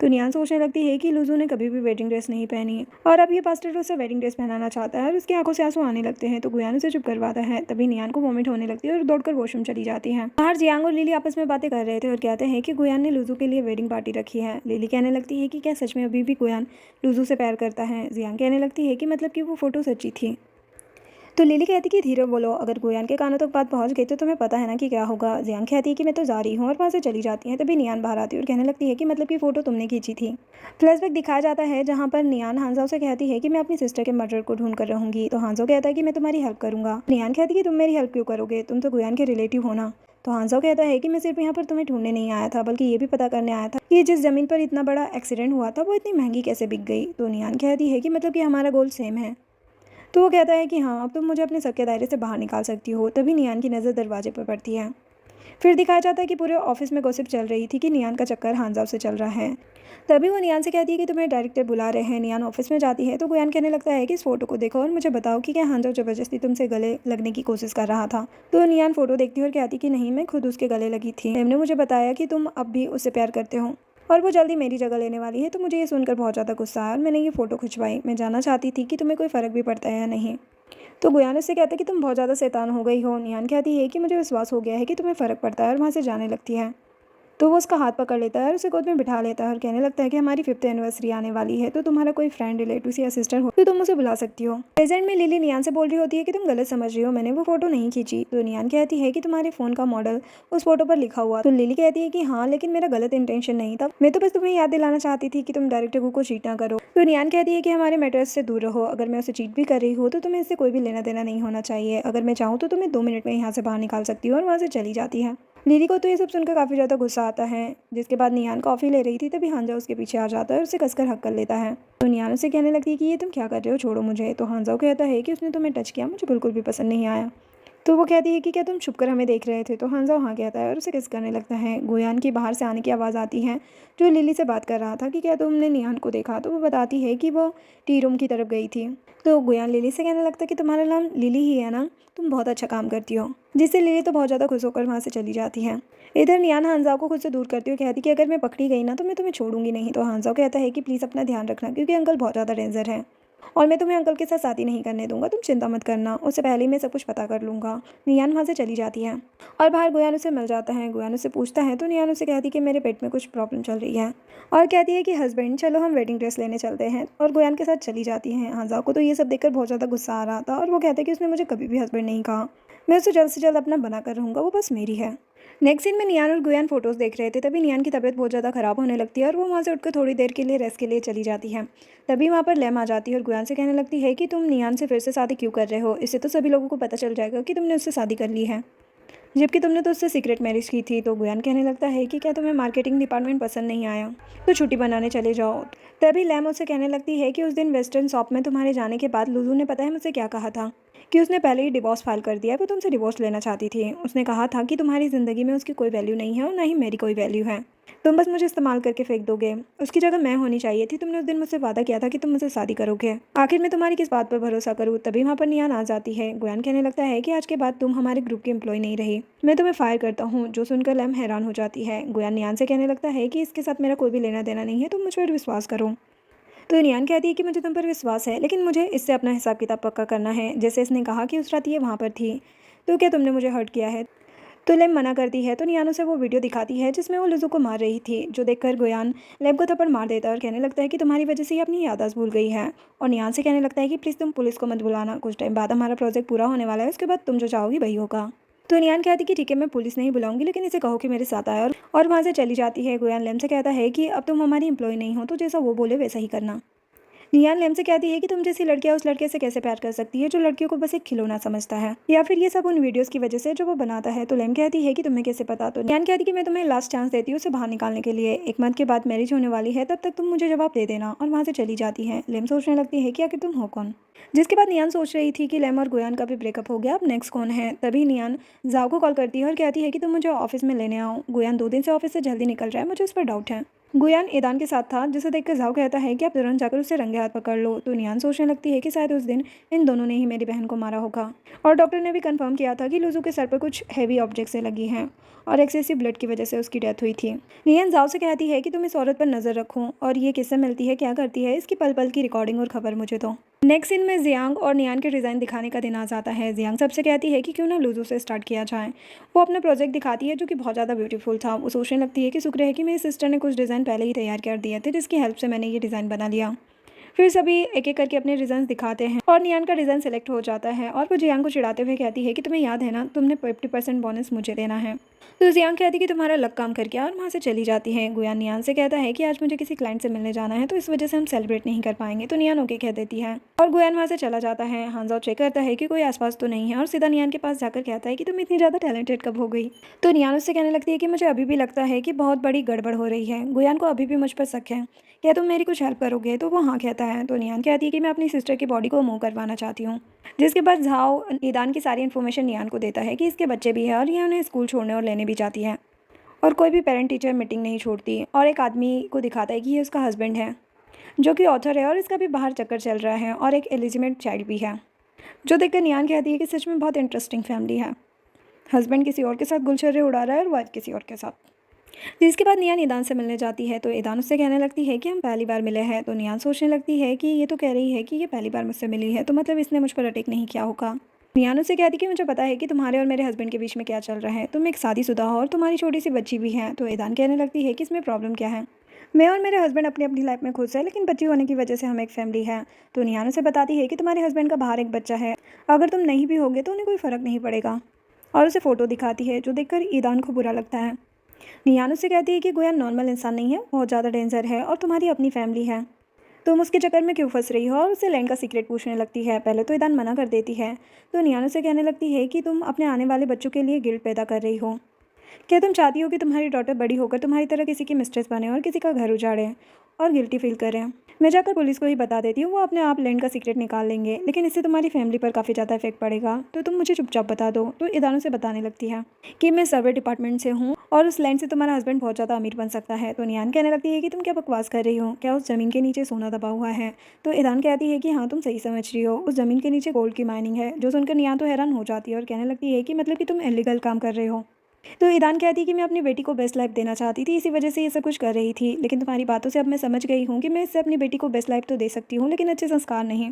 तो नियान सोचने लगती है कि लुजू ने कभी भी वेडिंग ड्रेस नहीं पहनी और अब ये पास्टर उसे वेडिंग ड्रेस पहनाना चाहता है और उसकी आंखों से आंसू आने लगते हैं। तो गुयान उसे चुप करवाता है। तभी नियान को वॉमिट होने लगती है और दौड़कर वॉशरूम चली जाती है। बाहर जियांग और लिली आपस में बातें कर रहे थे और कहते हैं कि गुयान ने लुजू के लिए वेडिंग पार्टी रखी है। लिली कहने लगती है कि क्या सच में अभी भी गुयान लुजू से प्यार करता है। जियांग कहने लगती है कि मतलब कि वो फोटो सच्ची थी। तो लिली कहती कि धीरे बोलो, अगर गुयान के कानों तक बात पहुंच गई तो तुम्हें पता है ना कि क्या होगा। जियांग कहती है कि मैं तो जा रही हूँ और वहाँ से चली जाती है। तभी नियान बाहर आती है और कहने लगती है कि मतलब कि फ़ोटो तुमने खींची थी। फ्लैशबैक दिखाया जाता है जहाँ पर नियान हांजाओ से कहती है कि मैं अपनी सिस्टर के मर्डर को ढूंढ कर रहूँगी। तो हांजाओ कहता है कि मैं तुम्हारी हेल्प करूँगा। नियान कहती है कि तुम मेरी हेल्प क्यों करोगे, तुम तो गुयान के रिलेटिव हो ना। तो हांजाओ कहता है कि मैं सिर्फ यहाँ पर तुम्हें ढूंढने नहीं आया था, बल्कि ये भी पता करने आया था कि जिस ज़मीन पर इतना बड़ा एक्सीडेंट हुआ था वो इतनी महंगी कैसे बिक गई। तो नियान कहती है कि मतलब कि हमारा गोल सेम है। तो वो कहता है कि हाँ, अब तुम मुझे अपने शक के दायरे से बाहर निकाल सकती हो। तभी नियान की नज़र दरवाजे पर पड़ती है। फिर दिखाया जाता है कि पूरे ऑफिस में गॉसिप चल रही थी कि नियान का चक्कर हांजाओ से चल रहा है। तभी वो नियान से कहती है कि तुम्हें डायरेक्टर बुला रहे हैं। नियान ऑफिस में जाती है तो गुयान कहने लगता है कि इस फोटो को देखो और मुझे बताओ कि क्या हांजाओ ज़बरदस्ती तुमसे गले लगने की कोशिश कर रहा था। तो नियान फोटो देखती है और कहती कि नहीं, मैं खुद उसके गले लगी थी। मैम ने मुझे बताया कि तुम अब भी उससे प्यार करते हो और वो जल्दी मेरी जगह लेने वाली है। तो मुझे ये सुनकर बहुत ज़्यादा गुस्सा आया और मैंने ये फ़ोटो खिंचवाई। मैं जानना चाहती थी कि तुम्हें कोई फ़र्क भी पड़ता है या नहीं। तो गुयान उससे कहता है कि तुम बहुत ज़्यादा शैतान हो गई हो। नियान कहती है कि मुझे विश्वास हो गया है कि तुम्हें फ़र्क पड़ता है और वहाँ से जाने लगती है। तो वो उसका हाथ पकड़ लेता है और उसे गोद में बिठा लेता है और कहने लगता है कि हमारी 5th एनिवर्सरी आने वाली है, तो तुम्हारा कोई फ्रेंड, रिलेटिव या सिस्टर हो तो तुम उसे बुला सकती हो। प्रेजेंट में लिली नियान से बोल रही होती है कि तुम गलत समझ रही हो, मैंने वो फोटो नहीं खींची। तो नियान कहती है कि तुम्हारे फोन का मॉडल उस फोटो पर लिखा हुआ। तो लिली कहती है कि हाँ, लेकिन मेरा गलत इंटेंशन नहीं था, मैं तो बस तुम्हें याद दिलाना चाहती थी कि तुम डायरेक्टर को चीट ना करो। तो नियान कहती है कि हमारे मैटर्स से दूर रहो, अगर मैं उसे चीट भी कर रही हूँ तो तुम्हें इससे कोई भी लेना देना नहीं होना चाहिए, अगर मैं चाहूँ तो तुम्हें 2 मिनट में यहाँ से बाहर निकाल सकती हूँ, और वहाँ से चली जाती है। लिली को तो ये सब सुनकर काफ़ी ज़्यादा गुस्सा आता है। जिसके बाद नियान कॉफ़ी ले रही थी तभी हांजा उसके पीछे आ जाता है और उसे कसकर हक कर लेता है। तो नियान उसे कहने लगती है कि ये तुम क्या कर रहे हो, छोड़ो मुझे। तो हांजा कहता है कि उसने तुम्हें टच किया, मुझे बिल्कुल भी पसंद नहीं आया। तो वो कहती है कि क्या तुम छुपकर हमें देख रहे थे। तो हांजा हाँ कहता है और उसे किस करने लगता है। गुयान की बाहर से आने की आवाज़ आती है, जो लिली से बात कर रहा था कि क्या तुमने नियान को देखा। तो वो बताती है कि वो टी रूम की तरफ गई थी। तो गुयान लिली से कहने लगता है कि तुम्हारा नाम लिली ही है ना, तुम बहुत अच्छा काम करती हो। जिससे लिली तो बहुत ज़्यादा खुश होकर वहाँ से चली जाती है। इधर नियान हांजा को खुद से दूर करती हुई कहती कि अगर मैं पकड़ी गई ना तो मैं तुम्हें छोड़ूंगी नहीं। तो हांजा कहता है कि प्लीज़ अपना ध्यान रखना, क्योंकि अंकल बहुत ज़्यादा डेंजर है और मैं तुम्हें अंकल के साथ शादी नहीं करने दूंगा, तुम चिंता मत करना, उससे पहले ही मैं सब कुछ पता कर लूँगा। नियान वहाँ से चली जाती है और बाहर गुयान उसे मिल जाता है। गुयान उससे पूछता है तो नियान उसे कहती कि मेरे पेट में कुछ प्रॉब्लम चल रही है और कहती है कि हस्बैंड चलो हम वेडिंग ड्रेस लेने चलते हैं, और गुयान के साथ चली जाती हैं। हांजा को तो ये सब देखकर बहुत ज़्यादा गुस्सा आ रहा था और वो कहता है कि उसने मुझे कभी भी हस्बैंड नहीं कहा, मैं उसे जल्द से जल्द अपना बना कर रहूँगा, वो बस मेरी है। नेक्स्ट सीन में नियान और गुयान फोटोज़ देख रहे थे, तभी नियान की तबीयत बहुत ज़्यादा ख़राब होने लगती है और वो वहाँ से उठकर थोड़ी देर के लिए रेस्ट के लिए चली जाती है। तभी वहाँ पर लैम आ जाती है और गुयान से कहने लगती है कि तुम नियान से फिर से शादी क्यों कर रहे हो, इससे तो सभी लोगों को पता चल जाएगा कि तुमने उससे शादी कर ली है, जबकि तुमने तो उससे सीक्रेट मैरिज की थी। तो गुयान कहने लगता है कि क्या तुम्हें मार्केटिंग डिपार्टमेंट पसंद नहीं आया, तो छुट्टी बनाने चले जाओ। तभी लैम उससे कहने लगती है कि उस दिन वेस्टर्न शॉप में तुम्हारे जाने के बाद लुलू ने पता है मुझसे क्या कहा था, कि उसने पहले ही डिवोर्स फाइल कर दिया है, वो तुमसे डिवोर्स लेना चाहती थी। उसने कहा था कि तुम्हारी ज़िंदगी में उसकी कोई वैल्यू नहीं है और ना ही मेरी कोई वैल्यू है, तुम बस मुझे इस्तेमाल करके फेंक दोगे, उसकी जगह मैं होनी चाहिए थी, तुमने उस दिन मुझसे वादा किया था कि तुम मुझसे शादी करोगे, आखिर मैं तुम्हारी किस बात पर भरोसा करूँ। तभी वहाँ पर नियान आ जाती है। गुयान कहने लगता है कि आज के बाद तुम हमारे ग्रुप की एम्प्लॉय नहीं रही, मैं तुम्हें फायर करता हूँ। जो सुनकर लैम हैरान हो जाती है। गुयान नियान से कहने लगता है कि इसके साथ मेरा कोई भी लेना देना नहीं है, तुम मुझ पर विश्वास करो। तो नियान कहती है कि मुझे तुम पर विश्वास है, लेकिन मुझे इससे अपना हिसाब किताब पक्का करना है। जैसे इसने कहा कि उस रात ये वहाँ पर थी, तो क्या तुमने मुझे हर्ट किया है। तो लेम मना करती है। तो नियान उसे वो वीडियो दिखाती है जिसमें वो लुजू को मार रही थी, जो देखकर गुयान लेम को थप्पड़ मार देता है और कहने लगता है कि तुम्हारी वजह से ये अपनी याददाश्त भूल गई है। और नियान से कहने लगता है कि प्लीज़ तुम पुलिस को मत बुलाना, कुछ टाइम बाद हमारा प्रोजेक्ट पूरा होने वाला है, उसके बाद तुम जो चाहोगी वही होगा। तो नियान कहती कि ठीक है, मैं पुलिस नहीं बुलाऊंगी, लेकिन इसे कहो कि मेरे साथ आए, और वहाँ से चली जाती है। गुयान लेम से कहता है कि अब तुम हमारी एम्प्लॉय नहीं हो, तो जैसा वो बोले वैसा ही करना। नियान लेम से कहती है कि तुम जैसी लड़कियां उस लड़के से कैसे प्यार कर सकती है जो लड़कियों को बस एक खिलौना समझता है, या फिर ये सब उन वीडियोस की वजह से जो वो बनाता है। तो लेम कहती है कि तुम्हें कैसे पता। तो नियान कहती कि मैं तुम्हें लास्ट चांस देती हूँ उसे बाहर निकालने के लिए, 1 मंथ के बाद मैरिज होने वाली है, तब तक तुम मुझे जवाब दे देना। और वहाँ से चली जाती है। लेम सोचने लगती है कि आखिर तुम हो कौन। जिसके बाद नियान सोच रही थी कि लेम और गुयान का भी ब्रेकअप हो गया, अब नेक्स्ट कौन है। तभी नियान जाओ को कॉल करती है और कहती है कि तुम मुझे ऑफिस में लेने आओ, गुयान 2 दिन से ऑफिस से जल्दी निकल रहा है, मुझे उस पर डाउट है। गुयान ईदान के साथ था, जिसे देखकर जाओ कहता है कि आप तुरंत जाकर उसे रंगे हाथ पकड़ लो। तो नियान सोचने लगती है कि शायद उस दिन इन दोनों ने ही मेरी बहन को मारा होगा, और डॉक्टर ने भी कंफर्म किया था कि लुजू के सर पर कुछ हैवी ऑब्जेक्ट से लगी हैं और एक्सेसिव ब्लड की वजह से उसकी डेथ हुई थी। नियान जाओ से कहती है कि तुम इस औरत पर नजर रखो, और ये किससे मिलती है, क्या करती है, इसकी पल पल की रिकॉर्डिंग और खबर मुझे दो। नेक्स्ट सीन में जियांग और नियान के डिज़ाइन दिखाने का दिन आ जाता है। जियांग सबसे कहती है कि क्यों ना लुजू से स्टार्ट किया जाए। वो अपना प्रोजेक्ट दिखाती है जो कि बहुत ज़्यादा ब्यूटीफुल था। वो सोचने लगती है कि शुक्र है कि मेरी सिस्टर ने कुछ डिज़ाइन पहले ही तैयार कर दिए थे, जिसकी हेल्प से मैंने ये डिज़ाइन बना लिया। फिर सभी एक एक करके अपने डिज़ाइन दिखाते हैं और नियान का डिज़ाइन सेलेक्ट हो जाता है, और वो जियांग को चिढ़ाते हुए कहती है कि तुम्हें याद है ना, तुमने 50% बोनस मुझे देना है। तो जियांग कहती है कि तुम्हारा लक काम कर गया, और वहाँ से चली जाती है। गुयान नियान से कहता है कि आज मुझे किसी क्लाइंट से मिलने जाना है, तो इस वजह से हम सेलिब्रेट नहीं कर पाएंगे। तो नियान ओके कह देती है और गुयान वहाँ से चला जाता है। हांजाओ चेक करता है कि कोई आसपास तो नहीं है और सीधा नियान के पास जाकर कहता है कि तुम इतनी ज़्यादा टैलेंटेड कब हो गई। तो नियान उससे कहने लगती है कि मुझे अभी भी लगता है कि बहुत बड़ी गड़बड़ हो रही है। गुयान को अभी भी मुझ पर शक है, क्या तुम मेरी कुछ हेल्प करोगे। तो वो हाँ कहता है। तो नियान कहती है कि मैं अपनी सिस्टर की बॉडी को मूव करवाना चाहती हूँ। जिसके बाद झाओ ईदान की सारी इन्फॉर्मेशन नियान को देता है कि इसके बच्चे भी हैं और ये उन्हें स्कूल छोड़ने और लेने भी जाती है, और कोई भी पेरेंट टीचर मीटिंग नहीं छोड़ती। और एक आदमी को दिखाता है कि ये उसका हस्बैंड है, जो कि ऑथर है और इसका भी बाहर चक्कर चल रहा है, और एक एलिजिमेट चाइल्ड भी है। जो देखकर नियान कहती है कि सच में बहुत इंटरेस्टिंग फैमिली है, हस्बैंड किसी और के साथ गुलछर्रे उड़ा रहा है और वाइफ किसी और के साथ। जिसके बाद नियान ईदान से मिलने जाती है। तो ईदान उससे कहने लगती है कि हम पहली बार मिले हैं। तो नियान सोचने लगती है कि ये तो कह रही है कि ये पहली बार मुझसे मिली है, तो मतलब इसने मुझ पर अटैक नहीं किया होगा। नियान उससे कहती कि मुझे पता है कि तुम्हारे और मेरे हस्बैंड के बीच में क्या चल रहा है, तुम एक शादीशुदा हो और तुम्हारी छोटी सी बच्ची भी है। तो ईदान कहने लगती है कि इसमें प्रॉब्लम क्या है, मैं और मेरे हस्बैंड अपनी अपनी लाइफ में खुश है, लेकिन बच्ची होने की वजह से हम एक फैमिली है। तो नियान उसे बताती है कि तुम्हारे हस्बैंड का बाहर एक बच्चा है, अगर तुम नहीं भी होगे तो उन्हें कोई फ़र्क नहीं पड़ेगा। और उसे फ़ोटो दिखाती है जो देखकर ईदान को बुरा लगता है। नियान उससे कहती है कि गोयान नॉर्मल इंसान नहीं है, बहुत ज़्यादा डेंजर है और तुम्हारी अपनी फैमिली है, तुम उसके चक्कर में क्यों फंस रही हो। और उसे लैंड का सीक्रेट पूछने लगती है। पहले तो ईदान मना कर देती है। तो नियान उसे कहने लगती है कि तुम अपने आने वाले बच्चों के लिए गिल्ट पैदा कर रही हो। क्या तुम चाहती हो कि तुम्हारी डॉटर बड़ी होकर तुम्हारी तरह किसी की मिस्ट्रेस बने और किसी का घर उजाड़े और गिल्टी फील करें। मैं जाकर पुलिस को ही बता देती हूँ, वो अपने आप लैंड का सीक्रेट निकाल लेंगे, लेकिन इससे तुम्हारी फैमिली पर काफ़ी ज़्यादा इफेक्ट पड़ेगा, तो तुम मुझे चुपचाप बता दो। तो ईदान से बताने लगती है कि मैं सर्वे डिपार्टमेंट से हूँ और उस लैंड से तुम्हारा हस्बैंड बहुत ज़्यादा अमीर बन सकता है। तो नियान कहने लगती है कि तुम क्या बकवास कर रही हो, क्या उस ज़मीन के नीचे सोना दबा हुआ है। तो ईदान कहती है कि हाँ, तुम सही समझ रही हो, उस ज़मीन के नीचे गोल्ड की माइनिंग है। जो सुनकर नियान तो हैरान हो जाती है और कहने लगती है कि मतलब कि तुम इलीगल काम कर रहे हो। तो ईदान कहती है कि मैं अपनी बेटी को बेस्ट लाइफ देना चाहती थी, इसी वजह से ये सब कुछ कर रही थी, लेकिन तुम्हारी बातों से अब मैं समझ गई हूँ कि मैं इससे अपनी बेटी को बेस्ट लाइफ तो दे सकती हूँ, लेकिन अच्छे संस्कार नहीं।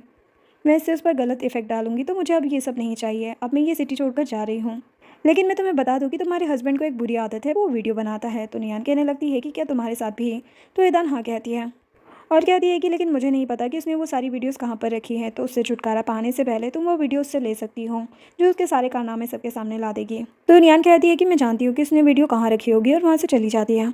मैं इससे उस पर गलत इफेक्ट डालूंगी, तो मुझे अब ये सब नहीं चाहिए। अब मैं ये सिटी छोड़कर जा रही हूँ। लेकिन मैं तुम्हें बता दूँ कि तुम्हारे हस्बैंड को एक बुरी आदत है, वो वीडियो बनाता है। तो नियान कहने लगती है कि क्या तुम्हारे साथ भी है। तो ईदान हाँ कहती है और कहती है कि लेकिन मुझे नहीं पता कि उसने वो सारी वीडियोस कहाँ पर रखी है, तो उससे छुटकारा पाने से पहले तुम वो वीडियो उससे ले सकती हो, जो उसके सारे कारनामे सबके सामने ला देगी। तो नियान कहती है कि मैं जानती हूँ कि उसने वीडियो कहाँ रखी होगी और वहाँ से चली जाती है।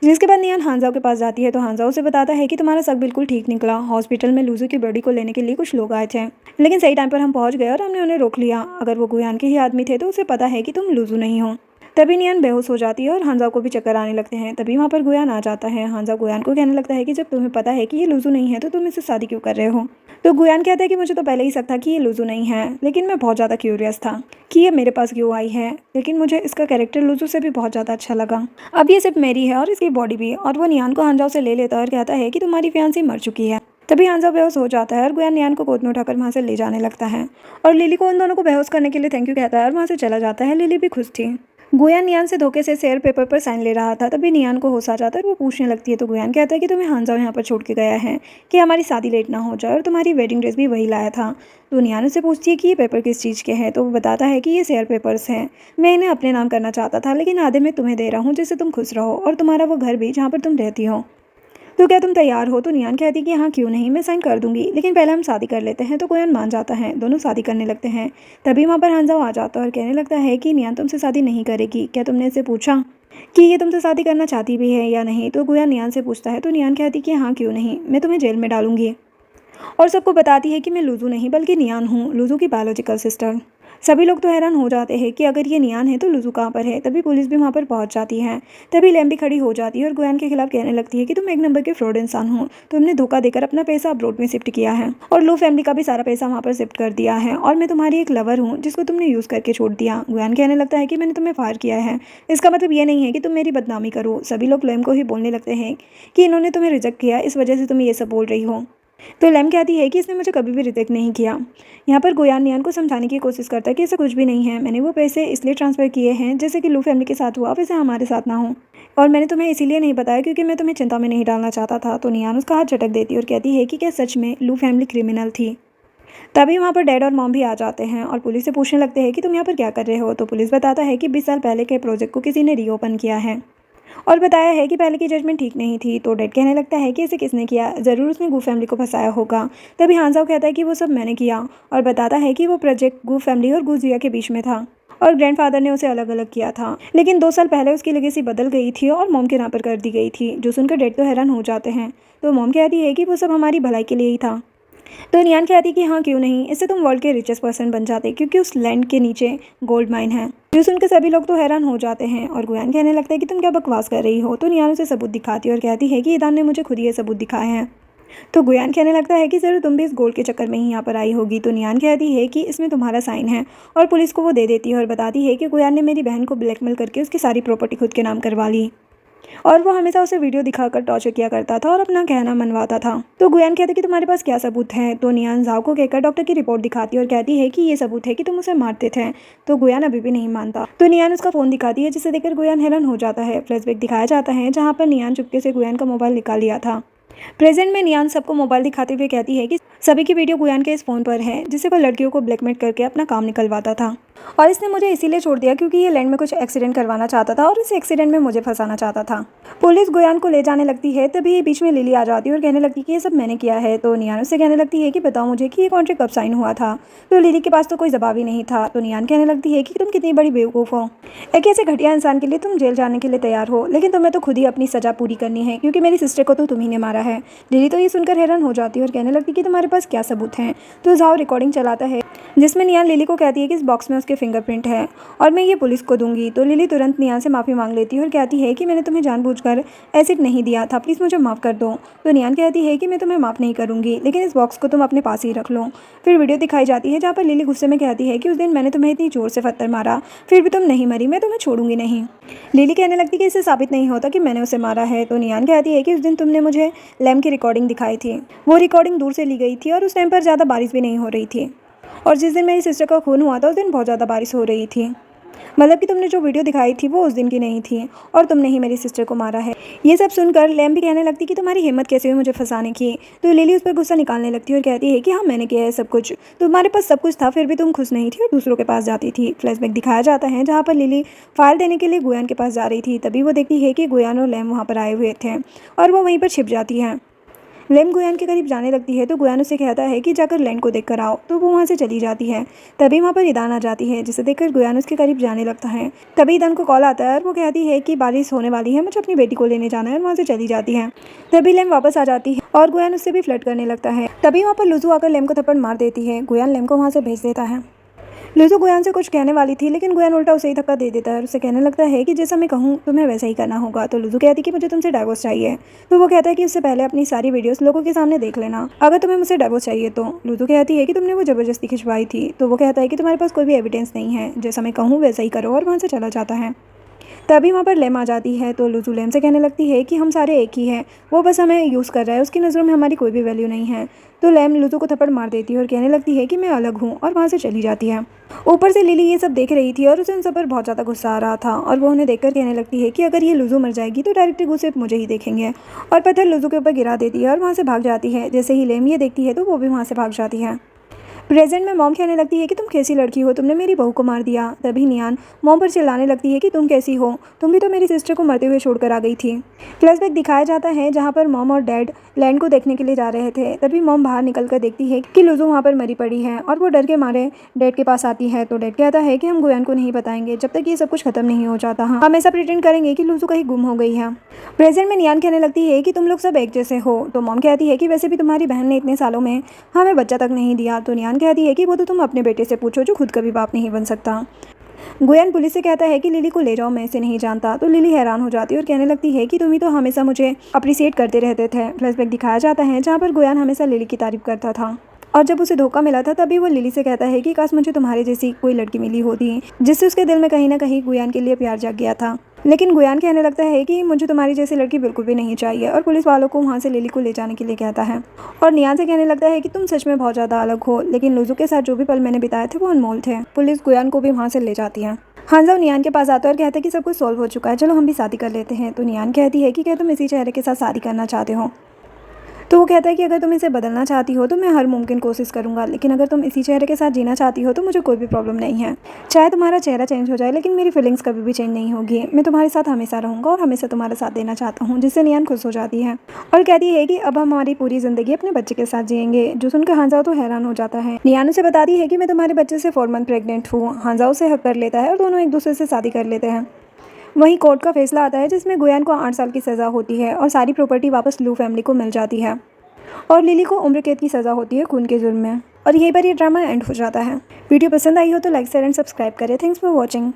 जिसके बाद नियान हांजाओ के पास जाती है। तो हांजाओ उसे बताता है कि तुम्हारा शक बिल्कुल ठीक निकला, हॉस्पिटल में लूजू की बॉडी को लेने के लिए कुछ लोग आए थे, लेकिन सही टाइम पर हम पहुंच गए और हमने उन्हें रोक लिया। अगर वो गुयान के ही आदमी थे तो उसे पता है कि तुम लूजू नहीं हो। तभी नियान बेहोश हो जाती है और हांजाओ को भी चक्कर आने लगते हैं। तभी वहाँ पर गुयान आ जाता है। हांजाओ गुयान को कहने लगता है कि जब तुम्हें पता है कि ये लूजू नहीं है तो तुम इससे शादी क्यों कर रहे हो। तो गुयान कहता है कि मुझे तो पहले ही शक था कि ये लूजू नहीं है, लेकिन मैं बहुत ज़्यादा क्यूरियस था कि ये मेरे पास क्यों आई है, लेकिन मुझे इसका कैरेक्टर लूजू से भी बहुत ज़्यादा अच्छा लगा। अब ये सिर्फ मेरी है और इसकी बॉडी भी। और वो नियान को हांजाओ से ले लेता है और कहता है कि तुम्हारी फियांसी मर चुकी है। तभी हांजाओ बेहोश हो जाता है और गुयान नियान को गोद में उठाकर वहाँ से ले जाने लगता है और लिली को उन दोनों को बेहोश करने के लिए थैंक यू कहता है और वहाँ से चला जाता है। लिली भी खुश थी। गुयान नियान से धोखे से शेयर पेपर पर साइन ले रहा था। तभी नियान को होश आ जाता है और वो पूछने लगती है। तो गुयान कहता है कि तुम्हें हांजाओ यहाँ पर छोड़ के गया है कि हमारी शादी लेट ना हो जाए, और तुम्हारी वेडिंग ड्रेस भी वही लाया था। तो नियान उससे पूछती है कि ये पेपर किस चीज़ के हैं। तो वो बताता है कि ये शेयर पेपर्स हैं, मैं इन्हें अपने नाम करना चाहता था, लेकिन आधे में तुम्हें दे रहा हूँ जिससे तुम खुश रहो, और तुम्हारा वो घर भी जहाँ पर तुम रहती हो। तो क्या तुम तैयार हो। तो नियान कहती कि हाँ क्यों नहीं, मैं साइन कर दूंगी, लेकिन पहले हम शादी कर लेते हैं। तो गुयान मान जाता है, दोनों शादी करने लगते हैं। तभी वहाँ पर हांजाओ आ जाता है और कहने लगता है कि नियान तुमसे शादी नहीं करेगी, क्या तुमने इससे पूछा कि ये तुमसे शादी करना चाहती भी है या नहीं। तो गुयान नियान से पूछता है। तो नियान कहती कि हाँ क्यों नहीं, मैं तुम्हें जेल में डालूंगी। और सबको बताती है कि मैं लूजू नहीं बल्कि नियान हूँ, लूजू की बायोलॉजिकल सिस्टर। सभी लोग तो हैरान हो जाते हैं कि अगर ये नियान है तो लूजू कहाँ पर है। तभी पुलिस भी वहाँ पर पहुँच जाती है। तभी लैम भी खड़ी हो जाती है और गुयान के खिलाफ कहने लगती है कि तुम एक नंबर के फ्रॉड इंसान हो, तुमने धोखा देकर अपना पैसा अब्रोड में शिफ्ट किया है और लू फैमिली का भी सारा पैसा वहाँ पर शिफ्ट कर दिया है, और मैं तुम्हारी एक लवर हूँ जिसको तुमने यूज़ करके छोड़ दिया। गुयान कहने लगता है कि मैंने तुम्हें फायर किया है, इसका मतलब ये नहीं है कि तुम मेरी बदनामी करो। सभी लोग लैम को ही बोलने लगते हैं कि इन्होंने तुम्हें रिजेक्ट किया, इस वजह से तुम ये सब बोल रही हो। तो लैम कहती है कि इसने मुझे कभी भी रिजेक्ट नहीं किया। यहाँ पर गुयान नियान को समझाने की कोशिश करता है कि ऐसा कुछ भी नहीं है, मैंने वो पैसे इसलिए ट्रांसफ़र किए हैं जैसे कि लू फैमिली के साथ हुआ वैसे हमारे साथ ना हो, और मैंने तुम्हें इसीलिए नहीं बताया क्योंकि मैं तुम्हें चिंता में नहीं डालना चाहता था। तो नियान उसका हाथ झटक देती है और कहती है कि क्या सच में लू फैमिली क्रिमिनल थी। तभी वहाँ पर डैड और मॉम भी आ जाते हैं और पुलिस से पूछने लगते हैं कि तुम यहाँ पर क्या कर रहे हो। तो पुलिस बताता है कि 20 साल पहले के प्रोजेक्ट को किसी ने रीओपन किया है और बताया है कि पहले की जजमेंट ठीक नहीं थी। तो डैड कहने लगता है कि इसे किसने किया, ज़रूर उसने गू फैमिली को फंसाया होगा। तभी हांजाओ कहता है कि वो सब मैंने किया और बताता है कि वो प्रोजेक्ट गू फैमिली और गू जिया के बीच में था और ग्रैंडफादर ने उसे अलग अलग किया था, लेकिन 2 साल पहले उसकी लेगेसी बदल गई थी और मॉम के नाम पर कर दी गई थी, जो सुनकर डैड तो हैरान हो जाते हैं। तो मॉम कहती है कि वो सब हमारी भलाई के लिए ही था। तो नियान कहती कि हाँ क्यों नहीं, इससे तुम वर्ल्ड के रिचेस्ट पर्सन बन जाते क्योंकि उस लैंड के नीचे गोल्ड माइन है। जो सुनकर सभी लोग तो हैरान हो जाते हैं और गुयान कहने लगता है कि तुम क्या बकवास कर रही हो। तो नियान उसे सबूत दिखाती है और कहती है कि ईदान ने मुझे खुद ये सबूत दिखाए हैं। तो गुयान कहने लगता है कि ज़रूर तुम भी इस गोल्ड के चक्कर में ही यहाँ पर आई होगी। तो नियान कहती है कि इसमें तुम्हारा साइन है और पुलिस को वो दे देती है और बताती है कि गुयान ने मेरी बहन को ब्लैकमेल करके उसकी सारी प्रॉपर्टी खुद के नाम करवा ली और वो हमेशा उसे वीडियो दिखाकर टॉर्चर किया करता था और अपना कहना मनवाता था। तो गुयान कहते कि तुम्हारे पास क्या सबूत है। तो नियान जाओ को कहकर डॉक्टर की रिपोर्ट दिखाती है और कहती है कि ये सबूत है कि तुम उसे मारते थे। तो गुयान अभी भी नहीं मानता। तो नियान उसका फ़ोन दिखाती है जिसे देखकर गुयान हैरान हो जाता है। फ्लैशबैक दिखाया जाता है जहाँ पर नियान चुपके से गुयान का मोबाइल निकाल लिया था प्रेजेंट में नियान सबको मोबाइल दिखाते हुए कहती है कि सभी की वीडियो गुयान के इस फ़ोन पर है जिससे वो लड़कियों को ब्लैकमेल करके अपना काम निकलवाता था और इसने मुझे इसीलिए छोड़ दिया क्योंकि ये लैंड में कुछ एक्सीडेंट करवाना चाहता था और इस एक्सीडेंट में मुझे फंसाना चाहता था। पुलिस गुयान को ले जाने लगती है तभी ये बीच में लिली आ जाती है और कहने लगती है कि ये सब मैंने किया है। तो नियान उससे कहने लगती है कि बताओ मुझे कि ये कॉन्ट्रैक्ट कब साइन हुआ था। तो लिली के पास तो कोई जवाब ही नहीं था। तो नियान कहने लगती है कि तुम कितनी बड़ी बेवकूफ़ हो, एक ऐसे घटिया इंसान के लिए तुम जेल जाने के लिए तैयार हो, लेकिन तुम्हें तो खुद ही अपनी सज़ा पूरी करनी है क्योंकि मेरी सिस्टर को तो तुम्ही ने मारा है। लिली तो ये सुनकर हैरान हो जाती है और कहने लगती है कि तुम्हारे पास क्या सबूत हैं। तो जाओ रिकॉर्डिंग चलाता है जिसमें नियान लिली को कहती है कि इस बॉक्स में उसके फिंगरप्रिंट है और मैं ये पुलिस को दूंगी। तो लिली तुरंत नियान से माफ़ी मांग लेती है और कहती है कि मैंने तुम्हें जानबूझकर एसिड नहीं दिया था, प्लीज़ मुझे माफ़ कर दो। तो नियान कहती है कि मैं तुम्हें माफ़ नहीं करूंगी, लेकिन इस बॉक्स को तुम अपने पास ही रख लो। फिर वीडियो दिखाई जाती है जहाँ पर लिली गुस्से में कहती है कि उस दिन मैंने तुम्हें इतनी जोर से पत्थर मारा, फिर भी तुम नहीं मरी, मैं तुम्हें छोड़ूंगी नहीं। लिली कहने लगती है कि इससे साबित नहीं होता कि मैंने उसे मारा है। तो नियान कहती है कि उस दिन तुमने मुझे लैम की रिकॉर्डिंग दिखाई थी, वो रिकॉर्डिंग दूर से ली गई थी और उस टाइम पर ज़्यादा बारिश भी नहीं हो रही थी, और जिस दिन मेरी सिस्टर का खून हुआ था उस दिन बहुत ज़्यादा बारिश हो रही थी। मतलब कि तुमने जो वीडियो दिखाई थी वो उस दिन की नहीं थी और तुमने ही मेरी सिस्टर को मारा है। ये सब सुनकर लैम भी कहने लगती कि तुम्हारी हिम्मत कैसे हुई मुझे फंसाने की। तो लिली उस पर गुस्सा निकालने लगती है और कहती है कि हाँ मैंने किया है सब कुछ, तुम्हारे पास सब कुछ था फिर भी तुम खुश नहीं थी और दूसरों के पास जाती थी। फ्लैशबैक दिखाया जाता है जहाँ पर लिली फाइल देने के लिए गुयान के पास जा रही थी। तभी वो देखती है कि गुयान और लैम वहाँ पर आए हुए थे और वो वहीं पर छिप जाती है। लैम गुयान के करीब जाने लगती है तो गुयान उसे कहता है कि जाकर लैंड को देखकर आओ। तो वो वहाँ से चली जाती है। तभी वहाँ पर ईदान आ जाती है जिसे देखकर गुयान उसके करीब जाने लगता है। तभी ईदान को कॉल आता है और वो कहती है कि बारिश होने वाली है, मुझे अपनी बेटी को लेने जाना है, और वहाँ से चली जाती है। तभी लैम वापस आ जाती है और गुयान उससे भी फ्लर्ट करने लगता है। तभी वहाँ पर लुजू आकर लैम को थप्पड़ मार देती है। गुयान लैम को वहाँ से भेज देता है। लुजू गुयान से कुछ कहने वाली थी लेकिन गुयान उल्टा उसे ही धक्का दे देता है और उसे कहने लगता है कि जैसा मैं कहूँ तुम्हें वैसा ही करना होगा। तो लुजू कहती है कि मुझे तुमसे डाइवोर्स चाहिए। तो वो कहता है कि उससे पहले अपनी सारी वीडियोस लोगों के सामने देख लेना अगर तुम्हें मुझसे डाइवोर्स चाहिए तो। लुजू कहती है कि तुमने वो जबरदस्ती खिंचवाई थी। तो वो कहता है कि तुम्हारे पास कोई भी एविडेंस नहीं है, जैसा मैं कहूँ वैसा ही करो, और वहाँ से चला जाता है। तभी वहाँ पर लैम आ जाती है। तो लुजू लैम से कहने लगती है कि हम सारे एक ही हैं, वो बस हमें यूज़ कर रहा है, उसकी नज़रों में हमारी कोई भी वैल्यू नहीं है। तो लैम लुजू को थप्पड़ मार देती है और कहने लगती है कि मैं अलग हूँ, और वहाँ से चली जाती है। ऊपर से लिली ये सब देख रही थी और उसे उन सब पर बहुत ज़्यादा गुस्सा आ रहा था और वो उन्हें देखकर कहने लगती है कि अगर ये लुजू मर जाएगी तो डायरेक्टली गुस्से मुझे ही देखेंगे, और पत्थर लुजू के ऊपर गिरा देती है और वहाँ से भाग जाती है। जैसे ही लैम ये देखती है तो वो भी वहाँ से भाग जाती है। प्रेजेंट में मॉम कहने लगती है कि तुम कैसी लड़की हो, तुमने मेरी बहू को मार दिया। तभी नियान मॉम पर चिल्लाने लगती है कि तुम कैसी हो, तुम भी तो मेरी सिस्टर को मरते हुए छोड़कर आ गई थी। फ्लैशबैक दिखाया जाता है जहाँ पर मॉम और डैड लैंड को देखने के लिए जा रहे थे। तभी मॉम बाहर निकलकर देखती है कि लुजू वहाँ पर मरी पड़ी है और वो डर के मारे डैड के पास आती है। तो डैड कहता है कि हम गुयान को नहीं बताएंगे जब तक ये सब कुछ खत्म नहीं हो जाता, हम ऐसा प्रिटेंड करेंगे कि लुजू कहीं गुम हो गई है। प्रेजेंट में नियान कहने लगती है कि तुम लोग सब एक जैसे हो। तो मॉम कहती है कि वैसे भी तुम्हारी बहन ने इतने सालों में हमें बच्चा तक नहीं दिया। तो नियान कहती है कि वो तो तुम अपने बेटे से पूछो जो खुद कभी बाप नहीं बन सकता। गुयान पुलिस से कहता है कि लिली को ले जाओ, मैं इसे नहीं जानता। तो लिली हैरान हो जाती है और कहने लगती है कि तुम ही तो हमेशा मुझे अप्रिशिएट करते रहते थे। फ्लैशबैक दिखाया जाता है जहाँ पर गुयान हमेशा लिली की तारीफ करता था और जब उसे धोखा मिला था तभी वो लिली से कहता है कि काश मुझे तुम्हारे जैसी कोई लड़की मिली होती, जिससे उसके दिल में कहीं ना कहीं गुयान के लिए प्यार जाग गया था। लेकिन गुयान कहने लगता है कि मुझे तुम्हारी जैसी लड़की बिल्कुल भी नहीं चाहिए, और पुलिस वालों को वहाँ से लिली को ले जाने के लिए कहता है। और नियान से कहने लगता है कि तुम सच में बहुत ज़्यादा अलग हो, लेकिन लुजू के साथ जो भी पल मैंने बिताए थे वो अनमोल थे। पुलिस गुयान को भी वहाँ से ले जाती है। हांजा नियान के पास आता है और कहता है कि सब कुछ सॉल्व हो चुका है, चलो हम भी शादी कर लेते हैं। तो नियान कहती है कि क्या तुम इसी चेहरे के साथ शादी करना चाहते हो। तो वो कहता है कि अगर तुम इसे बदलना चाहती हो तो मैं हर मुमकिन कोशिश करूंगा, लेकिन अगर तुम इसी चेहरे के साथ जीना चाहती हो तो मुझे कोई भी प्रॉब्लम नहीं है। चाहे तुम्हारा चेहरा चेंज हो जाए लेकिन मेरी फीलिंग्स कभी भी चेंज नहीं होगी। मैं तुम्हारे साथ हमेशा रहूंगा और हमेशा तुम्हारा साथ देना चाहता हूँ। जिससे नियान खुश हो जाती है और कहती है कि अब हम हमारी पूरी जिंदगी अपने बच्चे के साथ जिएंगे। जो सुनकर हांजा तो हैरान हो जाता है। नियान उसे बताती है कि मैं तुम्हारे बच्चे से 4 मंथ प्रेग्नेंट हूँ। हांजा उसे हक कर लेता है और दोनों एक दूसरे से शादी कर लेते हैं। वहीं कोर्ट का फैसला आता है जिसमें गुयान को 8 साल की सज़ा होती है और सारी प्रॉपर्टी वापस लू फैमिली को मिल जाती है, और लिली को उम्र कैद की सज़ा होती है खून के जुर्म में। और यहीं पर ये ड्रामा एंड हो जाता है। वीडियो पसंद आई हो तो लाइक शेयर एंड सब्सक्राइब करें। Thanks for watching.